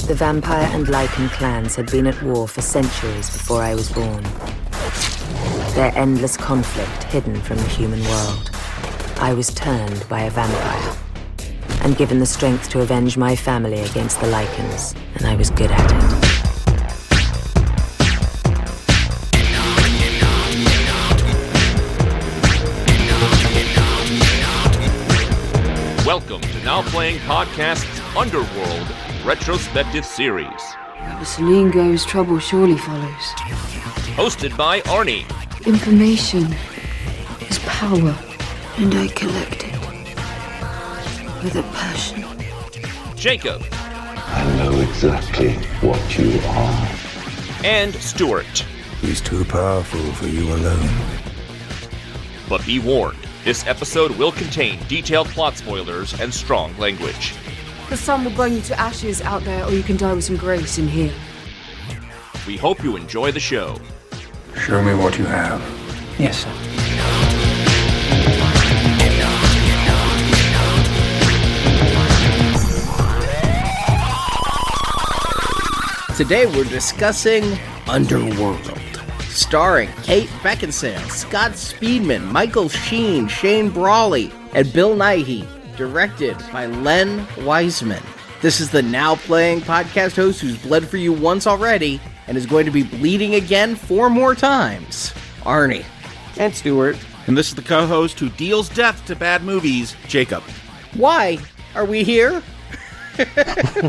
The vampire and Lycan clans had been at war for centuries before I was born. Their endless conflict hidden from the human world. I was turned by a vampire and given the strength to avenge my family against the Lycans, and I was good at it. Welcome to Now Playing Podcast's Underworld retrospective series. Wherever Celine goes, trouble surely follows. Hosted by Arnie. Information is power, and I collect it with a passion. Jakob. I know exactly what you are. And Stuart. He's too powerful for you alone. But be warned, this episode will contain detailed plot spoilers and strong language. The sun will burn you to ashes out there, or you can die with some grace in here. We hope you enjoy the show. Show me what you have. Yes, sir. Today we're discussing Underworld, starring Kate Beckinsale, Scott Speedman, Michael Sheen, Shane Brawley, and Bill Nighy, directed by Len Wiseman. This is the Now Playing podcast host who's bled for you once already and is going to be bleeding again 4 more times, Arnie. And Stuart. And this is the co-host who deals death to bad movies, Jakob. Why are we here?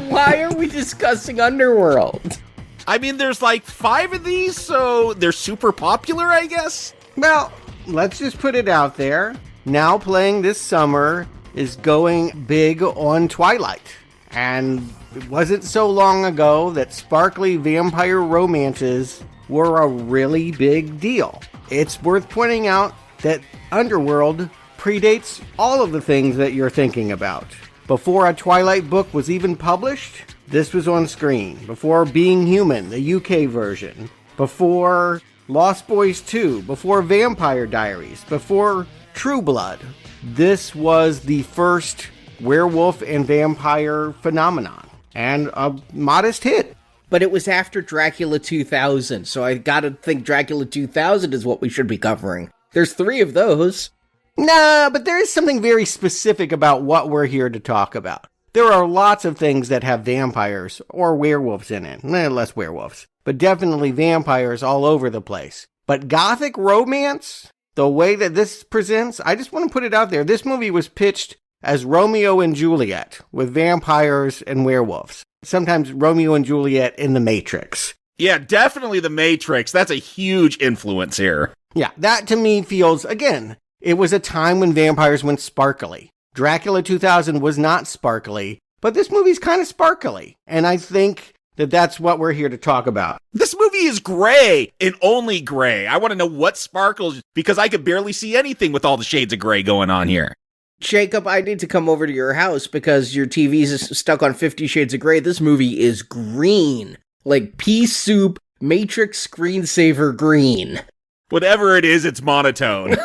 Why are we discussing Underworld? I mean, there's like 5 of these, so they're super popular, I guess? Well, let's just put it out there. Now Playing this summer is going big on Twilight. And it wasn't so long ago that sparkly vampire romances were a really big deal. It's worth pointing out that Underworld predates all of the things that you're thinking about. Before a Twilight book was even published, this was on screen. Before Being Human, the UK version. Before Lost Boys 2. Before Vampire Diaries. Before True Blood. This was the first werewolf and vampire phenomenon. And a modest hit. But it was after Dracula 2000, so I gotta think Dracula 2000 is what we should be covering. There's 3 of those. Nah, but there is something very specific about what we're here to talk about. There are lots of things that have vampires or werewolves in it. Less werewolves, but definitely vampires all over the place. But Gothic romance, the way that this presents, I just want to put it out there. This movie was pitched as Romeo and Juliet with vampires and werewolves. Sometimes Romeo and Juliet in The Matrix. Yeah, definitely The Matrix. That's a huge influence here. Yeah, that to me feels, again, it was a time when vampires went sparkly. Dracula 2000 was not sparkly, but this movie's kind of sparkly. And I think that that's what we're here to talk about. This movie is gray and only gray. I want to know what sparkles, because I could barely see anything with all the shades of gray going on here. Jacob, I need to come over to your house because your TV's stuck on 50 Shades of Grey. This movie is green. Like pea soup, Matrix screensaver green. Whatever it is, it's monotone.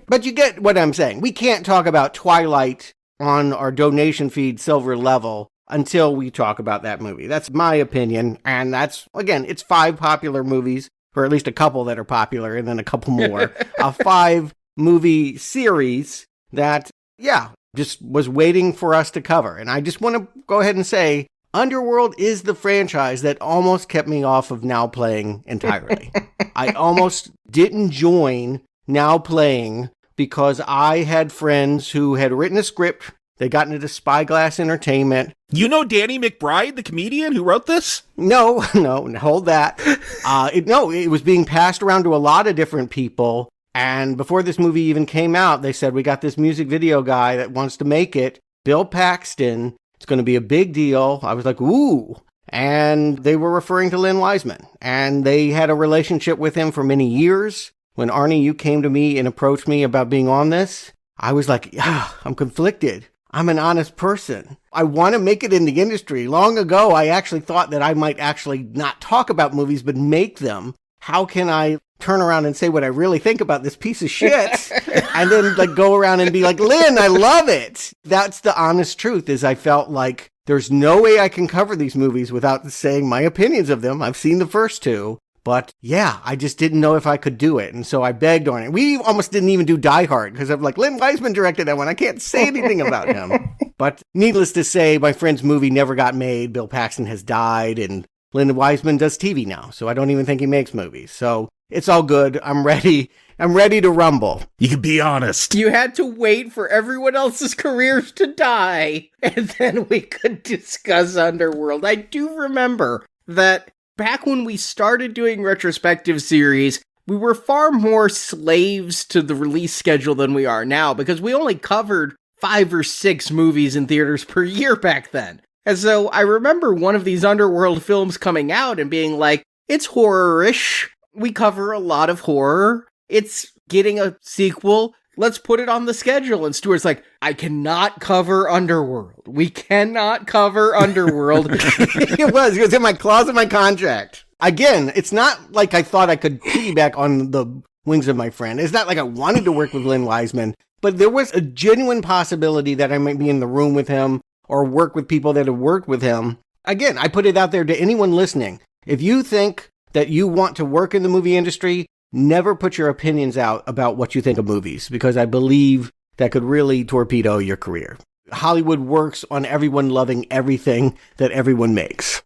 But you get what I'm saying. We can't talk about Twilight on our donation feed silver level until we talk about that movie. That's my opinion. And that's, again, it's 5 popular movies, or at least a couple that are popular, and then a couple more. A 5-movie series that, yeah, just was waiting for us to cover. And I just want to go ahead and say, Underworld is the franchise that almost kept me off of Now Playing entirely. I almost didn't join Now Playing because I had friends who had written a script. They got into Spyglass Entertainment. You know Danny McBride, the comedian who wrote this? No, hold that. It was being passed around to a lot of different people. And before this movie even came out, they said, we got this music video guy that wants to make it. Bill Paxton. It's going to be a big deal. I was like, ooh. And they were referring to Len Wiseman. And they had a relationship with him for many years. When Arnie, you came to me and approached me about being on this, I was like, yeah, I'm conflicted. I'm an honest person. I want to make it in the industry. Long ago, I actually thought that I might actually not talk about movies, but make them. How can I turn around and say what I really think about this piece of shit and then like go around and be like, Lynn, I love it. That's the honest truth, is I felt like there's no way I can cover these movies without saying my opinions of them. I've seen the first two. But yeah, I just didn't know if I could do it. And so I begged on it. We almost didn't even do Die Hard because I'm like, Len Wiseman directed that one. I can't say anything about him. But needless to say, my friend's movie never got made. Bill Paxton has died and Len Wiseman does TV now. So I don't even think he makes movies. So it's all good. I'm ready. I'm ready to rumble. You can be honest. You had to wait for everyone else's careers to die, and then we could discuss Underworld. I do remember that back when we started doing retrospective series, we were far more slaves to the release schedule than we are now, because we only covered 5 or 6 movies in theaters per year back then. And so I remember one of these Underworld films coming out and being like, it's horror-ish. We cover a lot of horror. It's getting a sequel. Let's put it on the schedule. And Stuart's like, I cannot cover Underworld. We cannot cover Underworld. It was in my clause of my contract. Again, it's not like I thought I could piggyback on the wings of my friend. It's not like I wanted to work with Len Wiseman, but there was a genuine possibility that I might be in the room with him or work with people that have worked with him. Again, I put it out there to anyone listening. If you think that you want to work in the movie industry, never put your opinions out about what you think of movies, because I believe that could really torpedo your career. Hollywood works on everyone loving everything that everyone makes.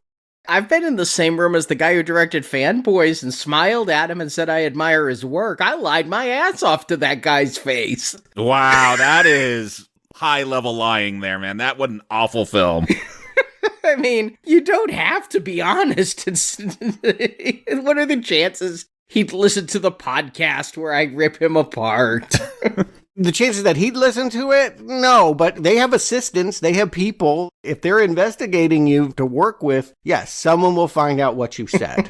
I've been in the same room as the guy who directed Fanboys and smiled at him and said I admire his work. I lied my ass off to that guy's face. Wow, that is high-level lying there, man. That was an awful film. I mean, you don't have to be honest. What are the chances he'd listen to the podcast where I rip him apart? The chances that he'd listen to it? No, but they have assistants. They have people. If they're investigating you to work with, yes, someone will find out what you said.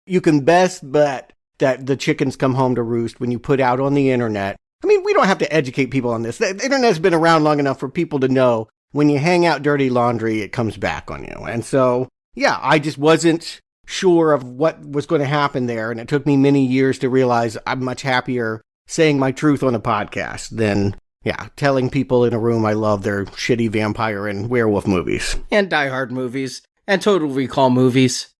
You can best bet that the chickens come home to roost when you put out on the internet. I mean, we don't have to educate people on this. The internet's been around long enough for people to know when you hang out dirty laundry, it comes back on you. And so, yeah, I just wasn't sure of what was going to happen there. And it took me many years to realize I'm much happier saying my truth on a podcast than, telling people in a room I love their shitty vampire and werewolf movies. And Die Hard movies. And Total Recall movies.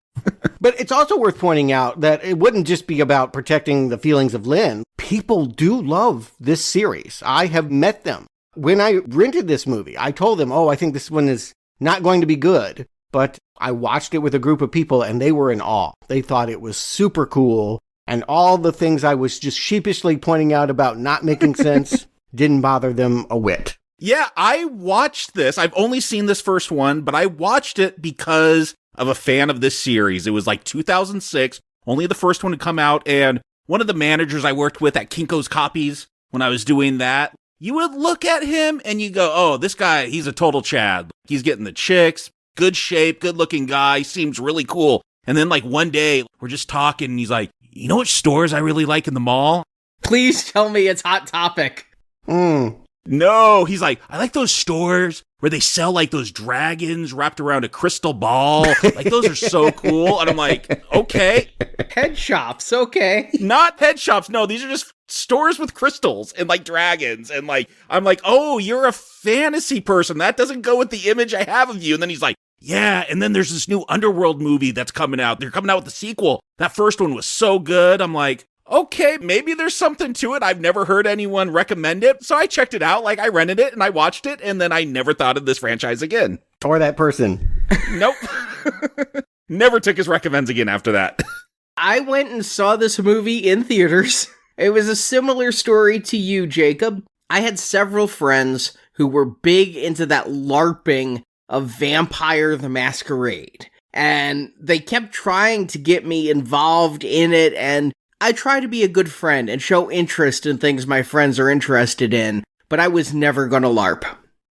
But it's also worth pointing out that it wouldn't just be about protecting the feelings of Len. People do love this series. I have met them. When I rented this movie, I told them, I think this one is not going to be good. But I watched it with a group of people and they were in awe. They thought it was super cool. And all the things I was just sheepishly pointing out about not making sense didn't bother them a whit. Yeah, I watched this. I've only seen this first one, but I watched it because of a fan of this series. It was like 2006. Only the first one had come out. And one of the managers I worked with at Kinko's Copies, when I was doing that, you would look at him and you go, this guy, he's a total Chad. He's getting the chicks, good shape, good looking guy, seems really cool. And then like one day we're just talking and he's like, you know which stores I really like in the mall? Please tell me it's Hot Topic. No, he's like, I like those stores where they sell like those dragons wrapped around a crystal ball. Like those are so cool. And I'm like, okay. Head shops, okay. Not head shops. No, these are just stores with crystals and like dragons. And like, I'm like, you're a fantasy person. That doesn't go with the image I have of you. And then he's like, yeah, and then there's this new Underworld movie that's coming out. They're coming out with the sequel. That first one was so good. I'm like, okay, maybe there's something to it. I've never heard anyone recommend it. So I checked it out. Like I rented it and I watched it. And then I never thought of this franchise again. Or that person. Nope. Never took his recommends again after that. I went and saw this movie in theaters. It was a similar story to you, Jacob. I had several friends who were big into that LARPing of Vampire the Masquerade. And they kept trying to get me involved in it, and I try to be a good friend and show interest in things my friends are interested in, but I was never gonna LARP.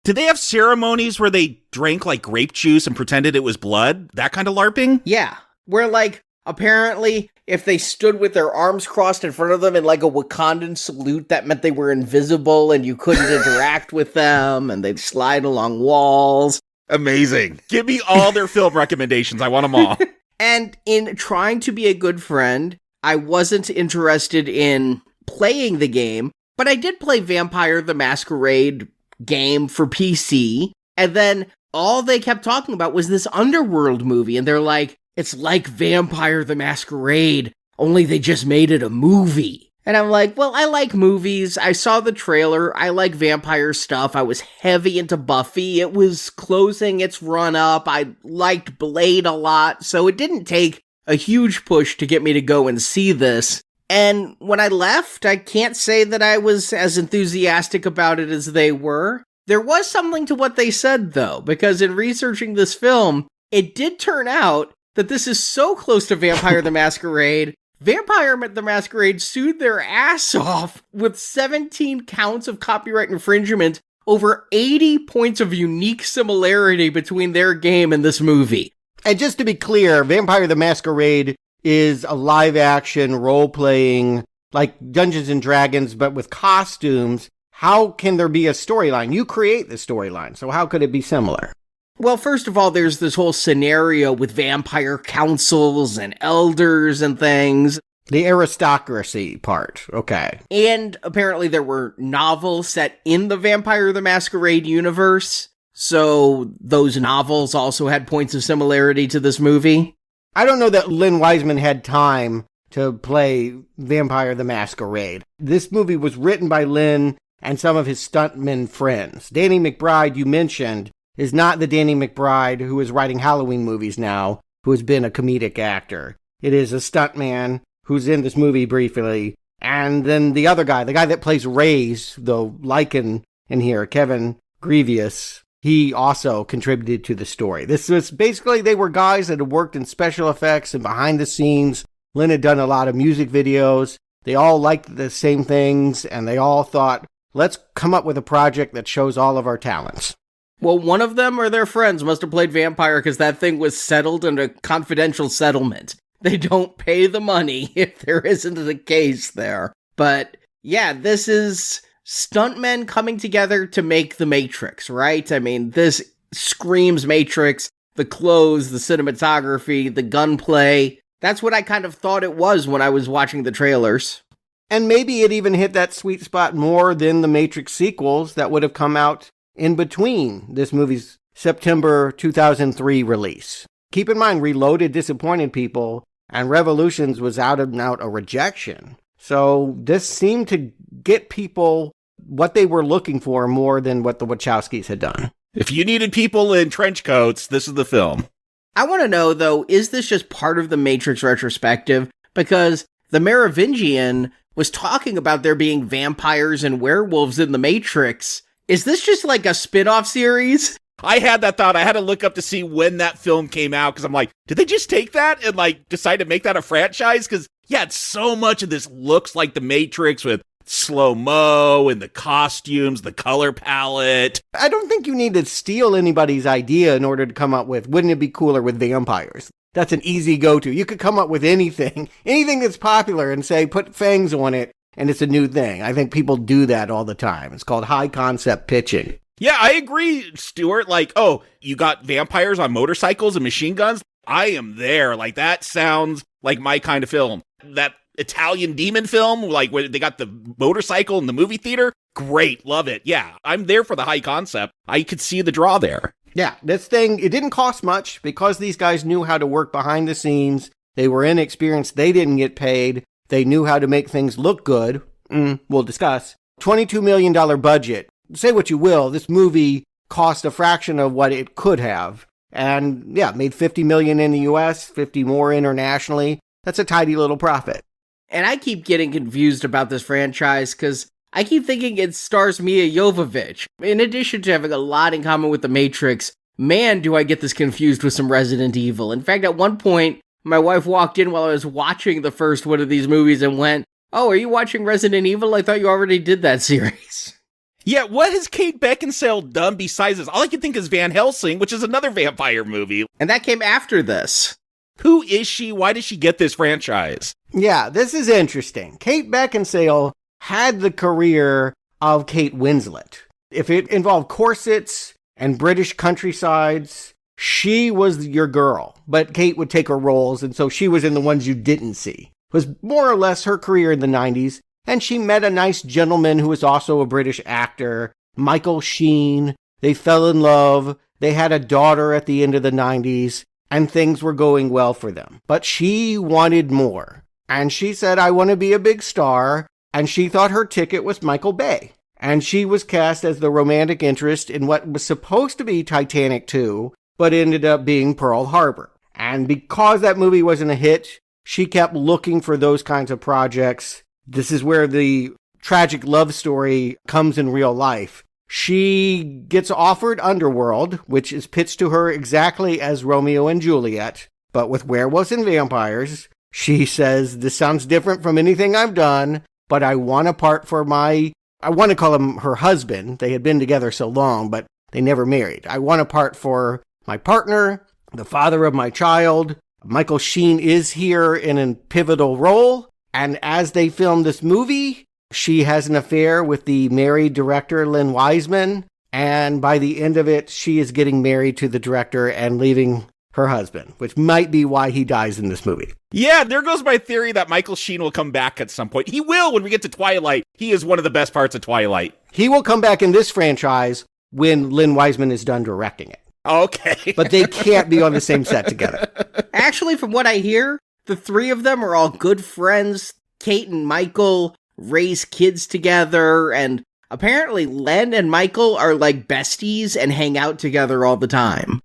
Did they have ceremonies where they drank like grape juice and pretended it was blood? That kind of LARPing? Yeah, where like, apparently, if they stood with their arms crossed in front of them in like a Wakandan salute, that meant they were invisible and you couldn't interact with them, and they'd slide along walls. Amazing. Give me all their film recommendations. I want them all. And in trying to be a good friend, I wasn't interested in playing the game, but I did play Vampire the Masquerade game for PC. And then all they kept talking about was this Underworld movie. And they're like, it's like Vampire the Masquerade, only they just made it a movie. And I'm like, well, I like movies. I saw the trailer. I like vampire stuff. I was heavy into Buffy. It was closing its run up. I liked Blade a lot. So it didn't take a huge push to get me to go and see this. And when I left, I can't say that I was as enthusiastic about it as they were. There was something to what they said, though, because in researching this film, it did turn out that this is so close to Vampire the Masquerade. Vampire the Masquerade sued their ass off with 17 counts of copyright infringement, over 80 points of unique similarity between their game and this movie. And just to be clear, Vampire the Masquerade is a live-action, role-playing, like Dungeons & Dragons, but with costumes. How can there be a storyline? You create the storyline, so how could it be similar? Well, first of all, there's this whole scenario with vampire councils and elders and things. The aristocracy part, okay. And apparently there were novels set in the Vampire the Masquerade universe, so those novels also had points of similarity to this movie. I don't know that Len Wiseman had time to play Vampire the Masquerade. This movie was written by Len and some of his stuntmen friends. Danny McBride, you mentioned, is not the Danny McBride who is writing Halloween movies now, who has been a comedic actor. It is a stuntman who's in this movie briefly. And then the other guy, the guy that plays Ray's, the Lycan in here, Kevin Grievous, he also contributed to the story. This was basically, they were guys that had worked in special effects and behind the scenes. Lynn had done a lot of music videos. They all liked the same things, and they all thought, let's come up with a project that shows all of our talents. Well, one of them or their friends must have played Vampire because that thing was settled in a confidential settlement. They don't pay the money if there isn't a case there. But yeah, this is stuntmen coming together to make The Matrix, right? I mean, this screams Matrix, the clothes, the cinematography, the gunplay. That's what I kind of thought it was when I was watching the trailers. And maybe it even hit that sweet spot more than the Matrix sequels that would have come out in between this movie's September 2003 release. Keep in mind, Reloaded disappointed people, and Revolutions was out and out a rejection. So this seemed to get people what they were looking for more than what the Wachowskis had done. If you needed people in trench coats, this is the film. I want to know, though, is this just part of the Matrix retrospective? Because the Merovingian was talking about there being vampires and werewolves in the Matrix. Is this just like a spin-off series? I had that thought. I had to look up to see when that film came out because I'm like, did they just take that and like decide to make that a franchise? Because yeah, so much of this looks like the Matrix with slow-mo and the costumes, the color palette. I don't think you need to steal anybody's idea in order to come up with, wouldn't it be cooler with vampires? That's an easy go-to. You could come up with anything that's popular and say, put fangs on it, and it's a new thing. I think people do that all the time. It's called high concept pitching. Yeah, I agree, Stuart. Like, oh, you got vampires on motorcycles and machine guns? I am there. Like, that sounds like my kind of film. That Italian demon film, like where they got the motorcycle in the movie theater? Great, love it. Yeah, I'm there for the high concept. I could see the draw there. Yeah, this thing, it didn't cost much because these guys knew how to work behind the scenes. They were inexperienced. They didn't get paid. They knew how to make things look good. We'll discuss. $22 million budget. Say what you will, this movie cost a fraction of what it could have. And yeah, made $50 million in the US, 50 more internationally. That's a tidy little profit. And I keep getting confused about this franchise because I keep thinking it stars Mia Jovovich. In addition to having a lot in common with The Matrix, man, do I get this confused with some Resident Evil. In fact, at one point, my wife walked in while I was watching the first one of these movies and went, "Oh, are you watching Resident Evil? I thought you already did that series." Yeah, what has Kate Beckinsale done besides this? All I can think is Van Helsing, which is another vampire movie. And that came after this. Who is she? Why did she get this franchise? Yeah, this is interesting. Kate Beckinsale had the career of Kate Winslet. If it involved corsets and British countrysides, she was your girl. But Kate would take her roles, and so she was in the ones you didn't see. It was more or less her career in the 90s. And she met a nice gentleman who was also a British actor, Michael Sheen. They fell in love. They had a daughter at the end of the 90s, and things were going well for them. But she wanted more. And she said, I want to be a big star. And she thought her ticket was Michael Bay. And she was cast as the romantic interest in what was supposed to be Titanic 2, but ended up being Pearl Harbor. And because that movie wasn't a hit, she kept looking for those kinds of projects. This is where the tragic love story comes in real life. She gets offered Underworld, which is pitched to her exactly as Romeo and Juliet, but with werewolves and vampires. She says, this sounds different from anything I've done, but I want a part for I want to call him her husband. They had been together so long, but they never married. I want a part for my partner, the father of my child. Michael Sheen is here in a pivotal role. And as they film this movie, she has an affair with the married director, Len Wiseman. And by the end of it, she is getting married to the director and leaving her husband, which might be why he dies in this movie. Yeah, there goes my theory that Michael Sheen will come back at some point. He will when we get to Twilight. He is one of the best parts of Twilight. He will come back in this franchise when Len Wiseman is done directing it. Okay. But they can't be on the same set together. Actually, from what I hear, the three of them are all good friends. Kate and Michael raise kids together, and apparently Len and Michael are like besties and hang out together all the time.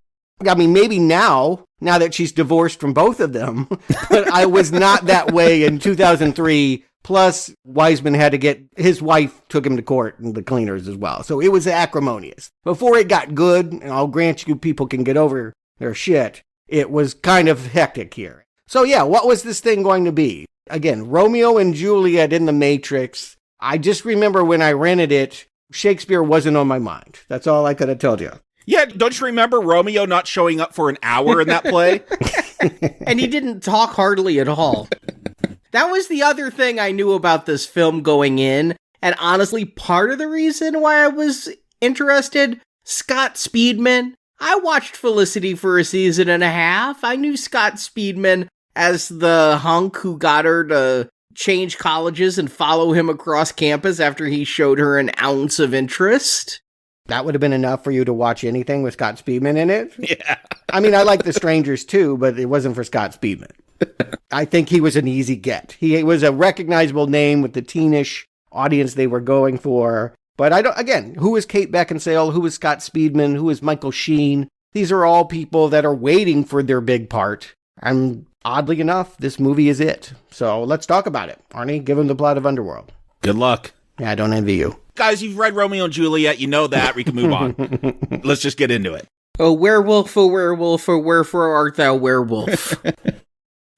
I mean, maybe now that she's divorced from both of them, but I was not that way in 2003. Plus, Wiseman had to his wife took him to court and the cleaners as well. So it was acrimonious. Before it got good, and I'll grant you people can get over their shit, it was kind of hectic here. So yeah, what was this thing going to be? Again, Romeo and Juliet in the Matrix. I just remember when I rented it, Shakespeare wasn't on my mind. That's all I could have told you. Yeah, don't you remember Romeo not showing up for an hour in that play? And he didn't talk hardly at all. That was the other thing I knew about this film going in, and honestly, part of the reason why I was interested, Scott Speedman. I watched Felicity for a season and a half. I knew Scott Speedman as the hunk who got her to change colleges and follow him across campus after he showed her an ounce of interest. That would have been enough for you to watch anything with Scott Speedman in it? Yeah. I mean, I like The Strangers too, but it wasn't for Scott Speedman. I think he was an easy get. He was a recognizable name with the teenish audience they were going for. But who is Kate Beckinsale? Who is Scott Speedman? Who is Michael Sheen? These are all people that are waiting for their big part. And oddly enough, this movie is it. So let's talk about it. Arnie, give him the plot of Underworld. Good luck. Yeah, I don't envy you. Guys, you've read Romeo and Juliet. You know that. We can move on. Let's just get into it. Oh, werewolf, wherefore art thou werewolf?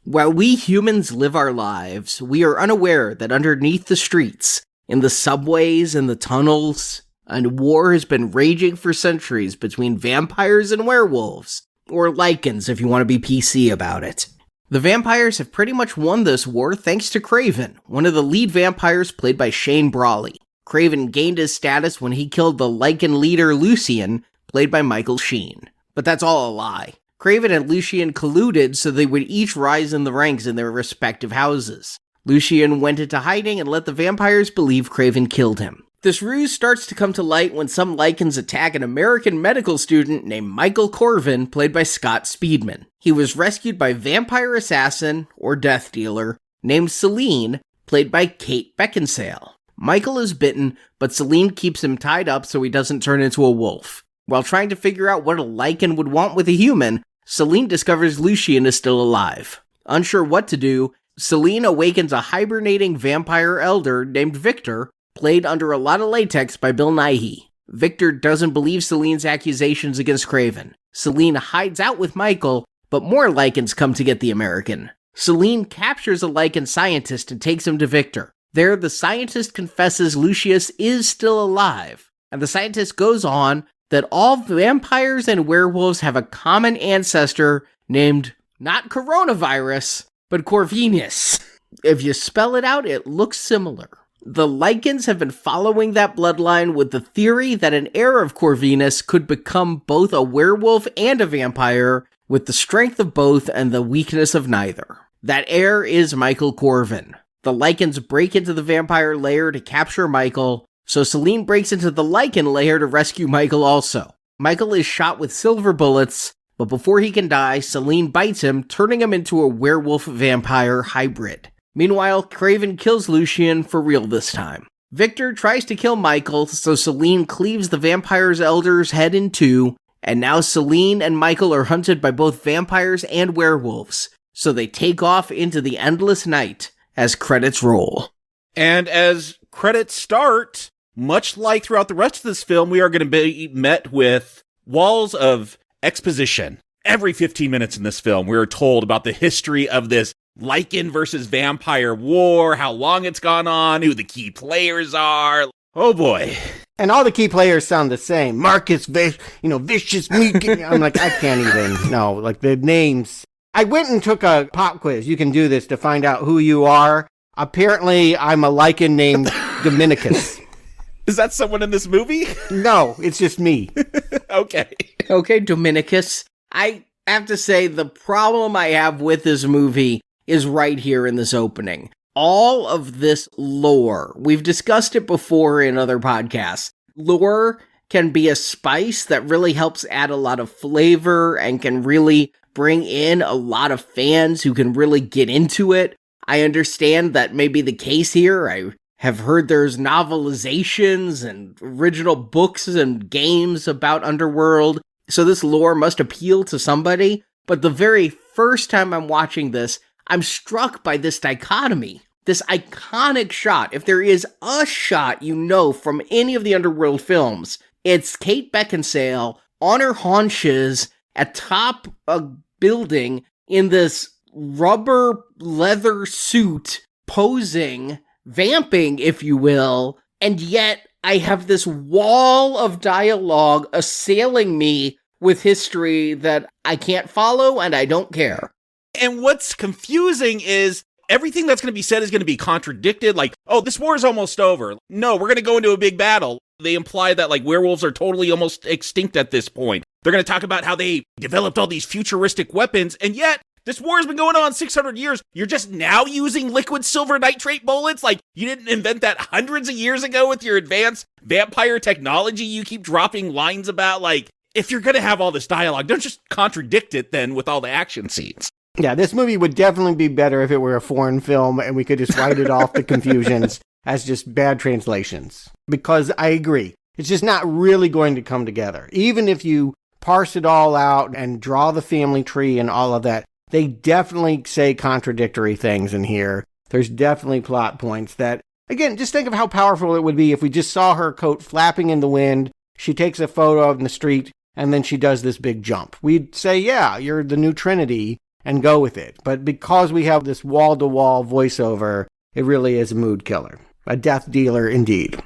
While we humans live our lives, we are unaware that underneath the streets, in the subways and the tunnels, a war has been raging for centuries between vampires and werewolves, or Lycans if you want to be PC about it. The vampires have pretty much won this war thanks to Craven, one of the lead vampires played by Shane Brawley. Craven gained his status when he killed the Lycan leader Lucian, played by Michael Sheen. But that's all a lie. Craven and Lucian colluded so they would each rise in the ranks in their respective houses. Lucian went into hiding and let the vampires believe Craven killed him. This ruse starts to come to light when some Lycans attack an American medical student named Michael Corvin, played by Scott Speedman. He was rescued by vampire assassin, or death dealer, named Celine, played by Kate Beckinsale. Michael is bitten, but Celine keeps him tied up so he doesn't turn into a wolf. While trying to figure out what a Lycan would want with a human, Celine discovers Lucian is still alive. Unsure what to do, Celine awakens a hibernating vampire elder named Victor, played under a lot of latex by Bill Nighy. Victor doesn't believe Celine's accusations against Craven. Celine hides out with Michael, but more Lycans come to get the American. Celine captures a Lycan scientist and takes him to Victor. There, the scientist confesses Lucius is still alive, and the scientist goes on that all vampires and werewolves have a common ancestor named not coronavirus, but Corvinus. If you spell it out, it looks similar. The Lycans have been following that bloodline with the theory that an heir of Corvinus could become both a werewolf and a vampire, with the strength of both and the weakness of neither. That heir is Michael Corvin. The Lycans break into the vampire lair to capture Michael, So Celine breaks into the Lycan lair to rescue Michael also. Michael is shot with silver bullets, but before he can die, Celine bites him, turning him into a werewolf-vampire hybrid. Meanwhile, Craven kills Lucien for real this time. Victor tries to kill Michael, so Celine cleaves the vampire's elder's head in two, and now Celine and Michael are hunted by both vampires and werewolves, so they take off into the endless night as credits roll. And as credits start, much like throughout the rest of this film, we are going to be met with walls of exposition. Every 15 minutes in this film, we are told about the history of this Lycan versus vampire war, how long it's gone on, who the key players are. Oh boy. And all the key players sound the same. Marcus, Vicious, Meek. I'm like, I can't even, no, like the names. I went and took a pop quiz. You can do this to find out who you are. Apparently, I'm a Lycan named Dominicus. Is that someone in this movie? No, it's just me. Okay. Okay, Dominicus. I have to say, the problem I have with this movie is right here in this opening. All of this lore, we've discussed it before in other podcasts. Lore can be a spice that really helps add a lot of flavor and can really bring in a lot of fans who can really get into it. I understand that may be the case here. I have heard there's novelizations and original books and games about Underworld, so this lore must appeal to somebody. But the very first time I'm watching this, I'm struck by this dichotomy, this iconic shot. If there is a shot from any of the Underworld films, it's Kate Beckinsale on her haunches atop a building in this rubber leather suit, posing, vamping, if you will, and yet I have this wall of dialogue assailing me with history that I can't follow and I don't care. And what's confusing is everything that's going to be said is going to be contradicted. Like, oh, this war is almost over. No, we're going to go into a big battle. They imply that like werewolves are totally almost extinct at this point. They're going to talk about how they developed all these futuristic weapons. And yet this war has been going on 600 years. You're just now using liquid silver nitrate bullets? Like, you didn't invent that hundreds of years ago with your advanced vampire technology you keep dropping lines about? Like, if you're going to have all this dialogue, don't just contradict it then with all the action scenes. Yeah, this movie would definitely be better if it were a foreign film and we could just write it off the confusions as just bad translations. Because I agree, it's just not really going to come together. Even if you parse it all out and draw the family tree and all of that, they definitely say contradictory things in here. There's definitely plot points that, again, just think of how powerful it would be if we just saw her coat flapping in the wind, she takes a photo in the street, and then she does this big jump. We'd say, yeah, you're the new Trinity, and go with it. But because we have this wall-to-wall voiceover, it really is a mood killer. A death dealer indeed.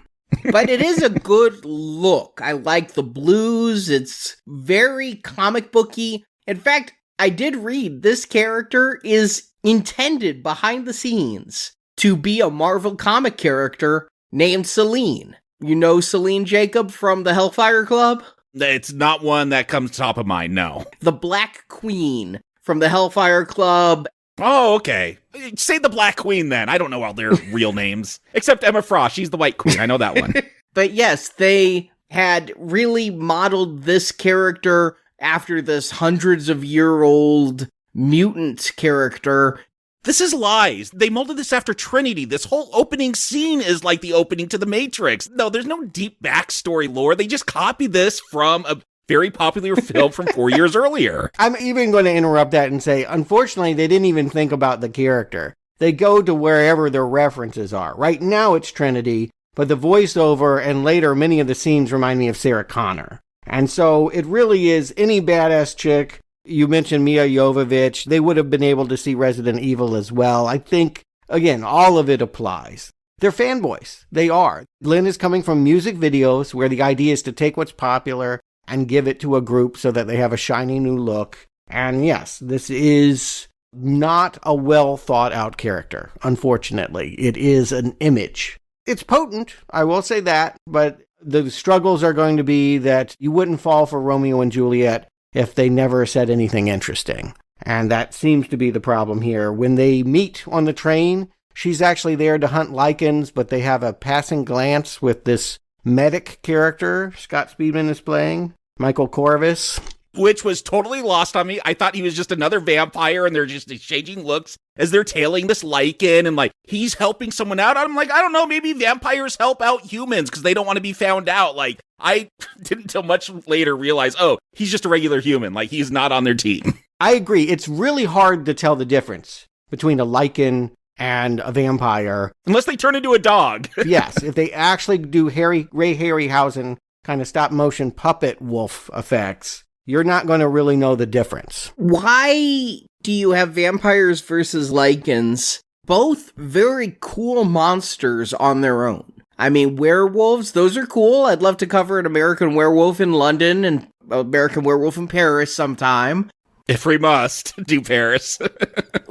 But it is a good look. I like the blues. It's very comic booky. In fact, I did read this character is intended behind the scenes to be a Marvel comic character named Celine. You know Celine, Jakob, from the Hellfire Club? It's not one that comes top of mind, no. The Black Queen from the Hellfire Club. Oh, okay. Say the Black Queen then. I don't know all their real names. Except Emma Frost. She's the White Queen. I know that one. But yes, they had really modeled this character after this hundreds of year old mutant character. This is lies. They molded this after Trinity. This whole opening scene is like the opening to The Matrix. No, there's no deep backstory lore. They just copied this from a very popular film from 4 years earlier. I'm even going to interrupt that and say, unfortunately, they didn't even think about the character. They go to wherever their references are. Right now it's Trinity, but the voiceover and later many of the scenes remind me of Sarah Connor. And so it really is any badass chick. You mentioned Mia Jovovich. They would have been able to see Resident Evil as well. I think, again, all of it applies. They're fanboys. They are. Len is coming from music videos where the idea is to take what's popular and give it to a group so that they have a shiny new look. And yes, this is not a well thought out character, unfortunately. It is an image. It's potent, I will say that, but the struggles are going to be that you wouldn't fall for Romeo and Juliet if they never said anything interesting. And that seems to be the problem here. When they meet on the train, she's actually there to hunt Lycans, but they have a passing glance with this medic character Scott Speedman is playing, Michael Corvus. Which was totally lost on me. I thought he was just another vampire, and they're just exchanging looks as they're tailing this Lycan, and like, he's helping someone out. I'm like, I don't know, maybe vampires help out humans because they don't want to be found out. Like, I didn't until much later realize, oh, he's just a regular human. Like, he's not on their team. I agree. It's really hard to tell the difference between a Lycan and a vampire. Unless they turn into a dog. Yes, if they actually do Ray Harryhausen kind of stop motion puppet wolf effects, you're not going to really know the difference. Why do you have vampires versus Lycans? Both very cool monsters on their own. I mean, werewolves, those are cool. I'd love to cover an American Werewolf in London and American Werewolf in Paris sometime. If we must do Paris.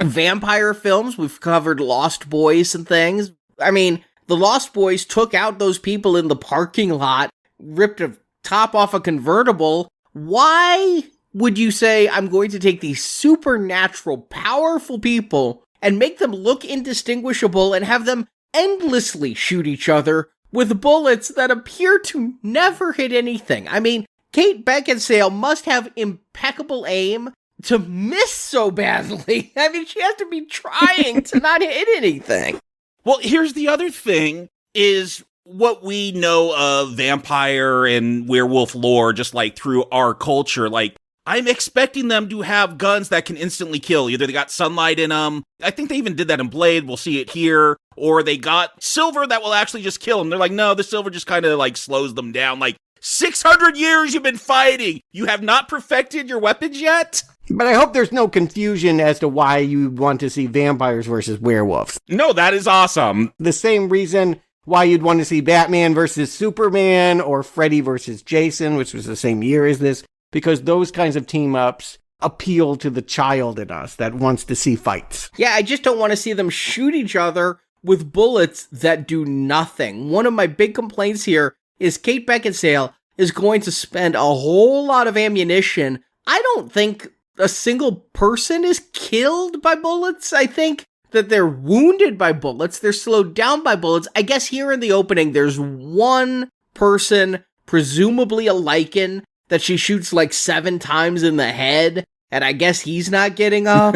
Vampire films, we've covered Lost Boys and things. I mean, the Lost Boys took out those people in the parking lot, ripped a top off a convertible. Why would you say I'm going to take these supernatural, powerful people and make them look indistinguishable and have them endlessly shoot each other with bullets that appear to never hit anything? I mean, Kate Beckinsale must have impeccable aim to miss so badly. I mean, she has to be trying to not hit anything. Well, here's the other thing, is what we know of vampire and werewolf lore, just like through our culture. Like, I'm expecting them to have guns that can instantly kill. Either they got sunlight in them. I think they even did that in Blade. We'll see it here. Or they got silver that will actually just kill them. They're like, no, the silver just kind of like slows them down. Like, 600 years you've been fighting. You have not perfected your weapons yet? But I hope there's no confusion as to why you want to see vampires versus werewolves. No, that is awesome. The same reason why you'd want to see Batman versus Superman or Freddy versus Jason, which was the same year as this, because those kinds of team-ups appeal to the child in us that wants to see fights. Yeah, I just don't want to see them shoot each other with bullets that do nothing. One of my big complaints here is Kate Beckinsale is going to spend a whole lot of ammunition. I don't think a single person is killed by bullets. I think that they're wounded by bullets. They're slowed down by bullets. I guess here in the opening, there's one person, presumably a Lycan, that she shoots like 7 times in the head, and I guess he's not getting up.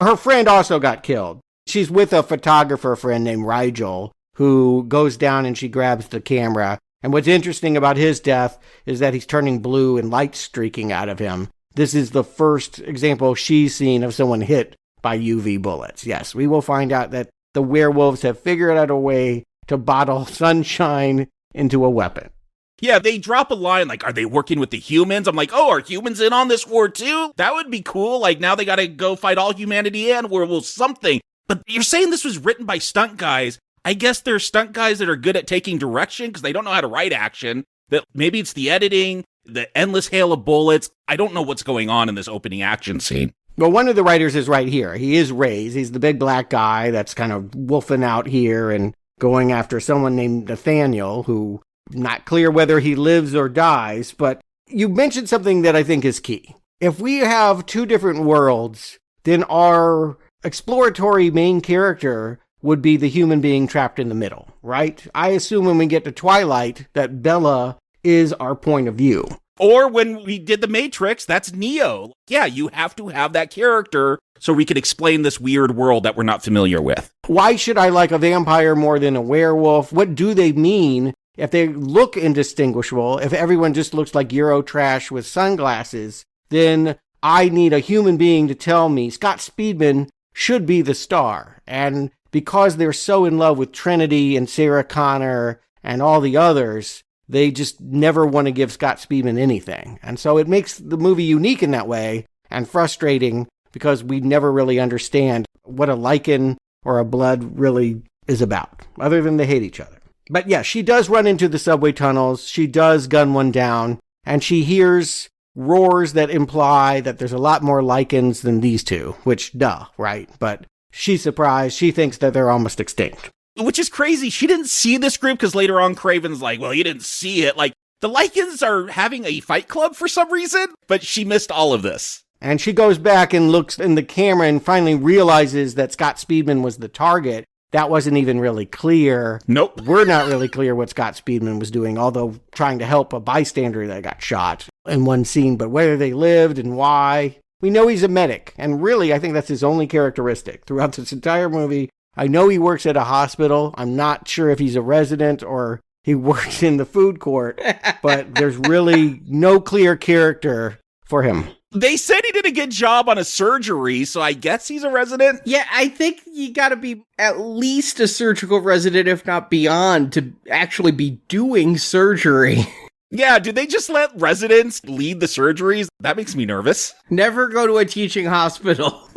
Her friend also got killed. She's with a photographer friend named Rigel, who goes down and she grabs the camera. And what's interesting about his death is that he's turning blue and light streaking out of him. This is the first example she's seen of someone hit by UV bullets. Yes, we will find out that the werewolves have figured out a way to bottle sunshine into a weapon. Yeah, they drop a line like, are they working with the humans? I'm like, oh, are humans in on this war too? That would be cool. Like, now they gotta go fight all humanity and werewolves something. But you're saying this was written by stunt guys. I guess there's stunt guys that are good at taking direction because they don't know how to write action. That maybe it's the editing, the endless hail of bullets. I don't know what's going on in this opening action scene. Well, one of the writers is right here. He is Ray's. He's the big black guy that's kind of wolfing out here and going after someone named Nathaniel, who not clear whether he lives or dies. But you mentioned something that I think is key. If we have 2 different worlds, then our exploratory main character would be the human being trapped in the middle, right? I assume when we get to Twilight that Bella is our point of view. Or when we did The Matrix, that's Neo. Yeah, you have to have that character so we could explain this weird world that we're not familiar with. Why should I like a vampire more than a werewolf? What do they mean if they look indistinguishable? If everyone just looks like Euro trash with sunglasses, then I need a human being to tell me Scott Speedman should be the star. And because they're so in love with Trinity and Sarah Connor and all the others, they just never want to give Scott Speedman anything. And so it makes the movie unique in that way and frustrating because we never really understand what a Lycan or a Blood really is about, other than they hate each other. But yeah, she does run into the subway tunnels. She does gun one down, and she hears roars that imply that there's a lot more Lycans than these two, which, duh, right? But she's surprised. She thinks that they're almost extinct. Which is crazy. She didn't see this group because later on Craven's like, well, you didn't see it. Like, the Lycans are having a fight club for some reason, but she missed all of this. And she goes back and looks in the camera and finally realizes that Scott Speedman was the target. that wasn't even really clear. Nope. We're not really clear what Scott Speedman was doing, although trying to help a bystander that got shot in one scene. But where they lived and why, we know he's a medic. And really, I think that's his only characteristic throughout this entire movie. I know he works at a hospital. I'm not sure if he's a resident or he works in the food court, but there's really no clear character for him. They said he did a good job on a surgery, so I guess he's a resident. Yeah, I think you gotta be at least a surgical resident, if not beyond, to actually be doing surgery. Yeah, do they just let residents lead the surgeries? That makes me nervous. Never go to a teaching hospital.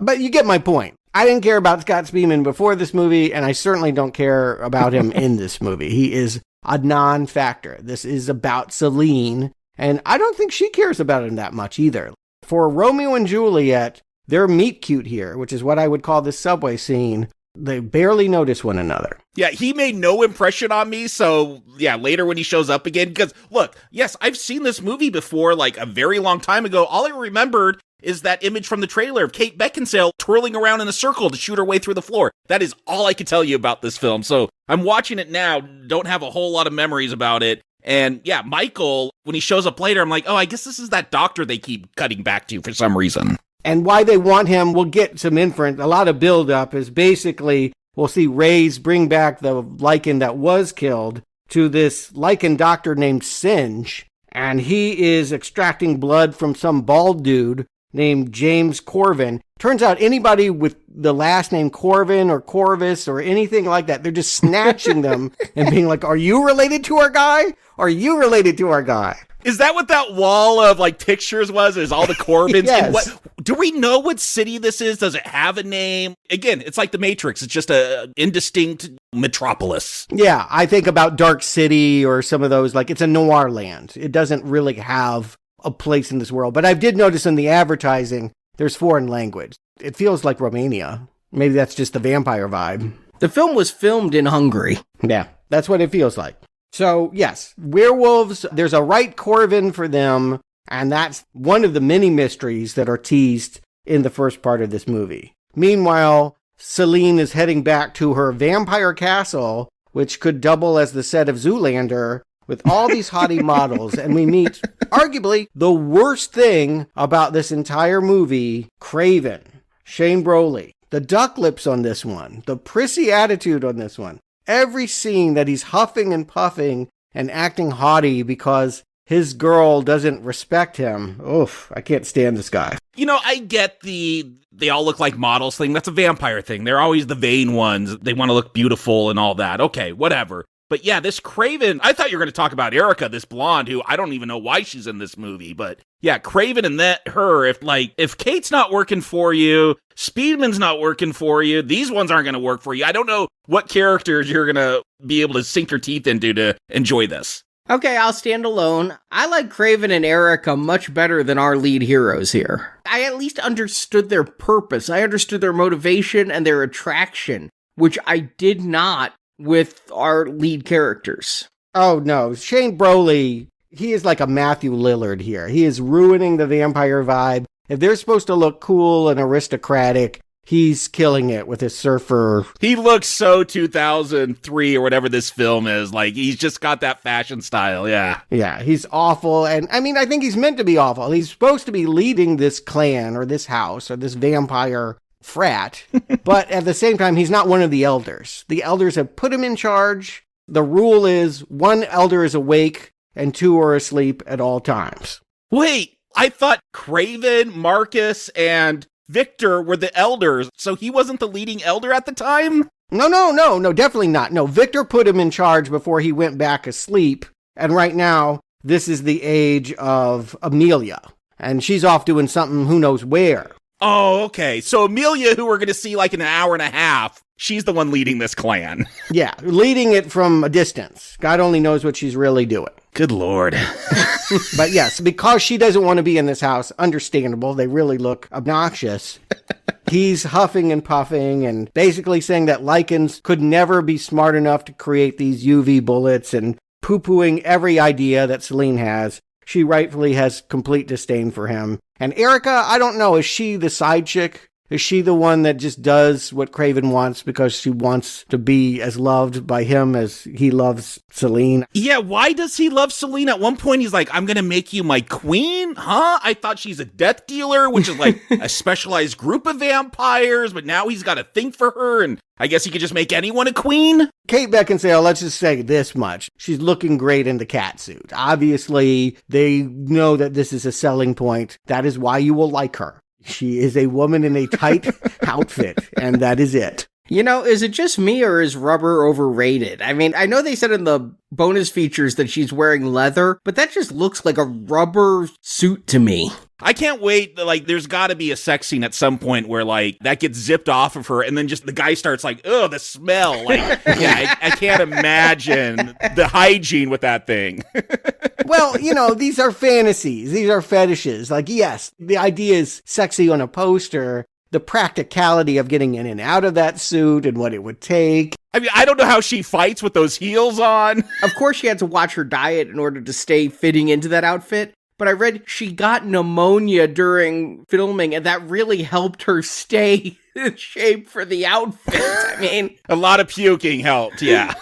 But you get my point. I didn't care about Scott Speedman before this movie, and I certainly don't care about him in this movie. He is a non-factor. This is about Celine, and I don't think she cares about him that much either. For Romeo and Juliet, they're meet cute here, which is what I would call this subway scene. They barely notice one another. Yeah, he made no impression on me, so yeah, later when he shows up again, because look, yes, I've seen this movie before, like a very long time ago. All I remembered is that image from the trailer of Kate Beckinsale twirling around in a circle to shoot her way through the floor. That is all I can tell you about this film. So I'm watching it now, don't have a whole lot of memories about it. And yeah, Michael, when he shows up later, I'm like, oh, I guess this is that doctor they keep cutting back to for some reason. And why they want him, we'll get some inference. A lot of buildup is basically, we'll see Reyes bring back the Lycan that was killed to this Lycan doctor named Singe. And he is extracting blood from some bald dude named James Corvin. Turns out anybody with the last name Corvin or Corvus or anything like that, they're just snatching them and being like, are you related to our guy? Are you related to our guy? Is that what that wall of like pictures was? Is all the Corbins? Yes. And what, do we know what city this is? Does it have a name? Again, it's like the Matrix. It's just a indistinct metropolis. Yeah, I think about Dark City or some of those, like it's a noir land. It doesn't really have a place in this world. But I did notice in the advertising, there's foreign language. It feels like Romania. Maybe that's just the vampire vibe. The film was filmed in Hungary. Yeah, that's what it feels like. So, yes, werewolves, there's a right Corvin for them, and that's one of the many mysteries that are teased in the first part of this movie. Meanwhile, Celine is heading back to her vampire castle, which could double as the set of Zoolander, with all these hottie models, and we meet, arguably, the worst thing about this entire movie, Craven, Shane Broley. The duck lips on this one, the prissy attitude on this one. Every scene that he's huffing and puffing and acting haughty because his girl doesn't respect him. Oof, I can't stand this guy. You know, I get they all look like models thing. That's a vampire thing. They're always the vain ones. They want to look beautiful and all that. Okay, whatever. But yeah, this Craven, I thought you were going to talk about Erica, this blonde who I don't even know why she's in this movie. But yeah, Craven and her, if Kate's not working for you, Speedman's not working for you, these ones aren't going to work for you. I don't know what characters you're going to be able to sink your teeth into to enjoy this. Okay, I'll stand alone. I like Craven and Erica much better than our lead heroes here. I at least understood their purpose. I understood their motivation and their attraction, which I did not with our lead characters. Oh no, Shane Broley, he is like a Matthew Lillard here. He is ruining the vampire vibe. If they're supposed to look cool and aristocratic, he's killing it with his surfer. He looks so 2003 or whatever this film is. Like, he's just got that fashion style, yeah. Yeah, he's awful. And I mean, I think he's meant to be awful. He's supposed to be leading this clan or this house or this vampire frat, but at the same time, he's not one of the elders. The elders have put him in charge. The rule is one elder is awake and two are asleep at all times. Wait, I thought Craven, Marcus, and Victor were the elders, so he wasn't the leading elder at the time? No, definitely not. No, Victor put him in charge before he went back asleep, and right now, this is the age of Amelia, and she's off doing something who knows where. Oh, okay. So Amelia, who we're going to see like in an hour and a half, she's the one leading this clan. Yeah, leading it from a distance. God only knows what she's really doing. Good Lord. But yes, because she doesn't want to be in this house, understandable. They really look obnoxious. He's huffing and puffing and basically saying that Lycans could never be smart enough to create these UV bullets and poo-pooing every idea that Celine has. She rightfully has complete disdain for him. And Erica, I don't know, is she the side chick? Is she the one that just does what Craven wants because she wants to be as loved by him as he loves Celine? Yeah, why does he love Celine? At one point, he's like, I'm going to make you my queen? Huh? I thought she's a death dealer, which is like a specialized group of vampires, but now he's got a thing for her, and I guess he could just make anyone a queen? Kate Beckinsale, let's just say this much. She's looking great in the cat suit. Obviously, they know that this is a selling point. That is why you will like her. She is a woman in a tight outfit, and that is it. You know, is it just me or is rubber overrated? I mean, I know they said in the bonus features that she's wearing leather, but that just looks like a rubber suit to me. I can't wait. Like, there's got to be a sex scene at some point where, like, that gets zipped off of her, and then just the guy starts like, ugh, the smell. Like, yeah, I can't imagine the hygiene with that thing. Well, you know, these are fantasies. These are fetishes. Like, yes, the idea is sexy on a poster. The practicality of getting in and out of that suit and what it would take. I mean, I don't know how she fights with those heels on. Of course, she had to watch her diet in order to stay fitting into that outfit. But I read she got pneumonia during filming, and that really helped her stay in shape for the outfit. I mean, a lot of puking helped, yeah.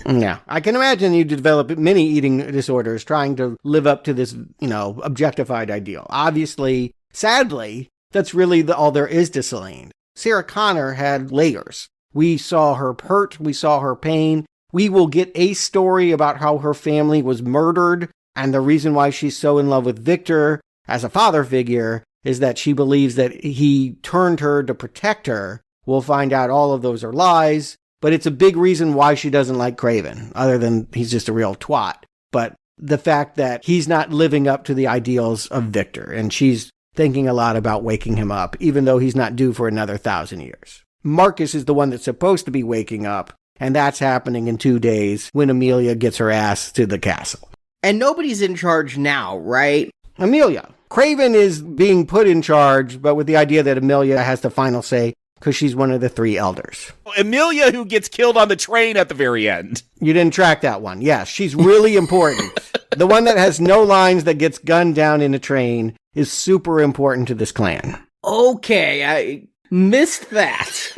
Yeah, I can imagine you develop many eating disorders trying to live up to this, you know, objectified ideal. Obviously, sadly, that's really all there is to Celine. Sarah Connor had layers. We saw her hurt. We saw her pain. We will get a story about how her family was murdered. And the reason why she's so in love with Victor as a father figure is that she believes that he turned her to protect her. We'll find out all of those are lies. But it's a big reason why she doesn't like Craven, other than he's just a real twat. But the fact that he's not living up to the ideals of Victor, and she's thinking a lot about waking him up, even though he's not due for another 1,000 years. Marcus is the one that's supposed to be waking up, and that's happening in 2 days when Amelia gets her ass to the castle. And nobody's in charge now, right? Amelia. Craven is being put in charge, but with the idea that Amelia has the final say, because she's one of the 3 elders. Amelia, who gets killed on the train at the very end. You didn't track that one. Yes, she's really important. The one that has no lines that gets gunned down in a train is super important to this clan. Okay, I missed that.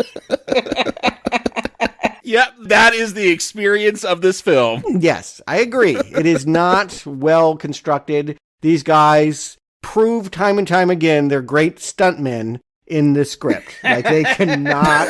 Yep, that is the experience of this film. Yes, I agree. It is not well constructed. These guys prove time and time again they're great stuntmen in this script. Like, they cannot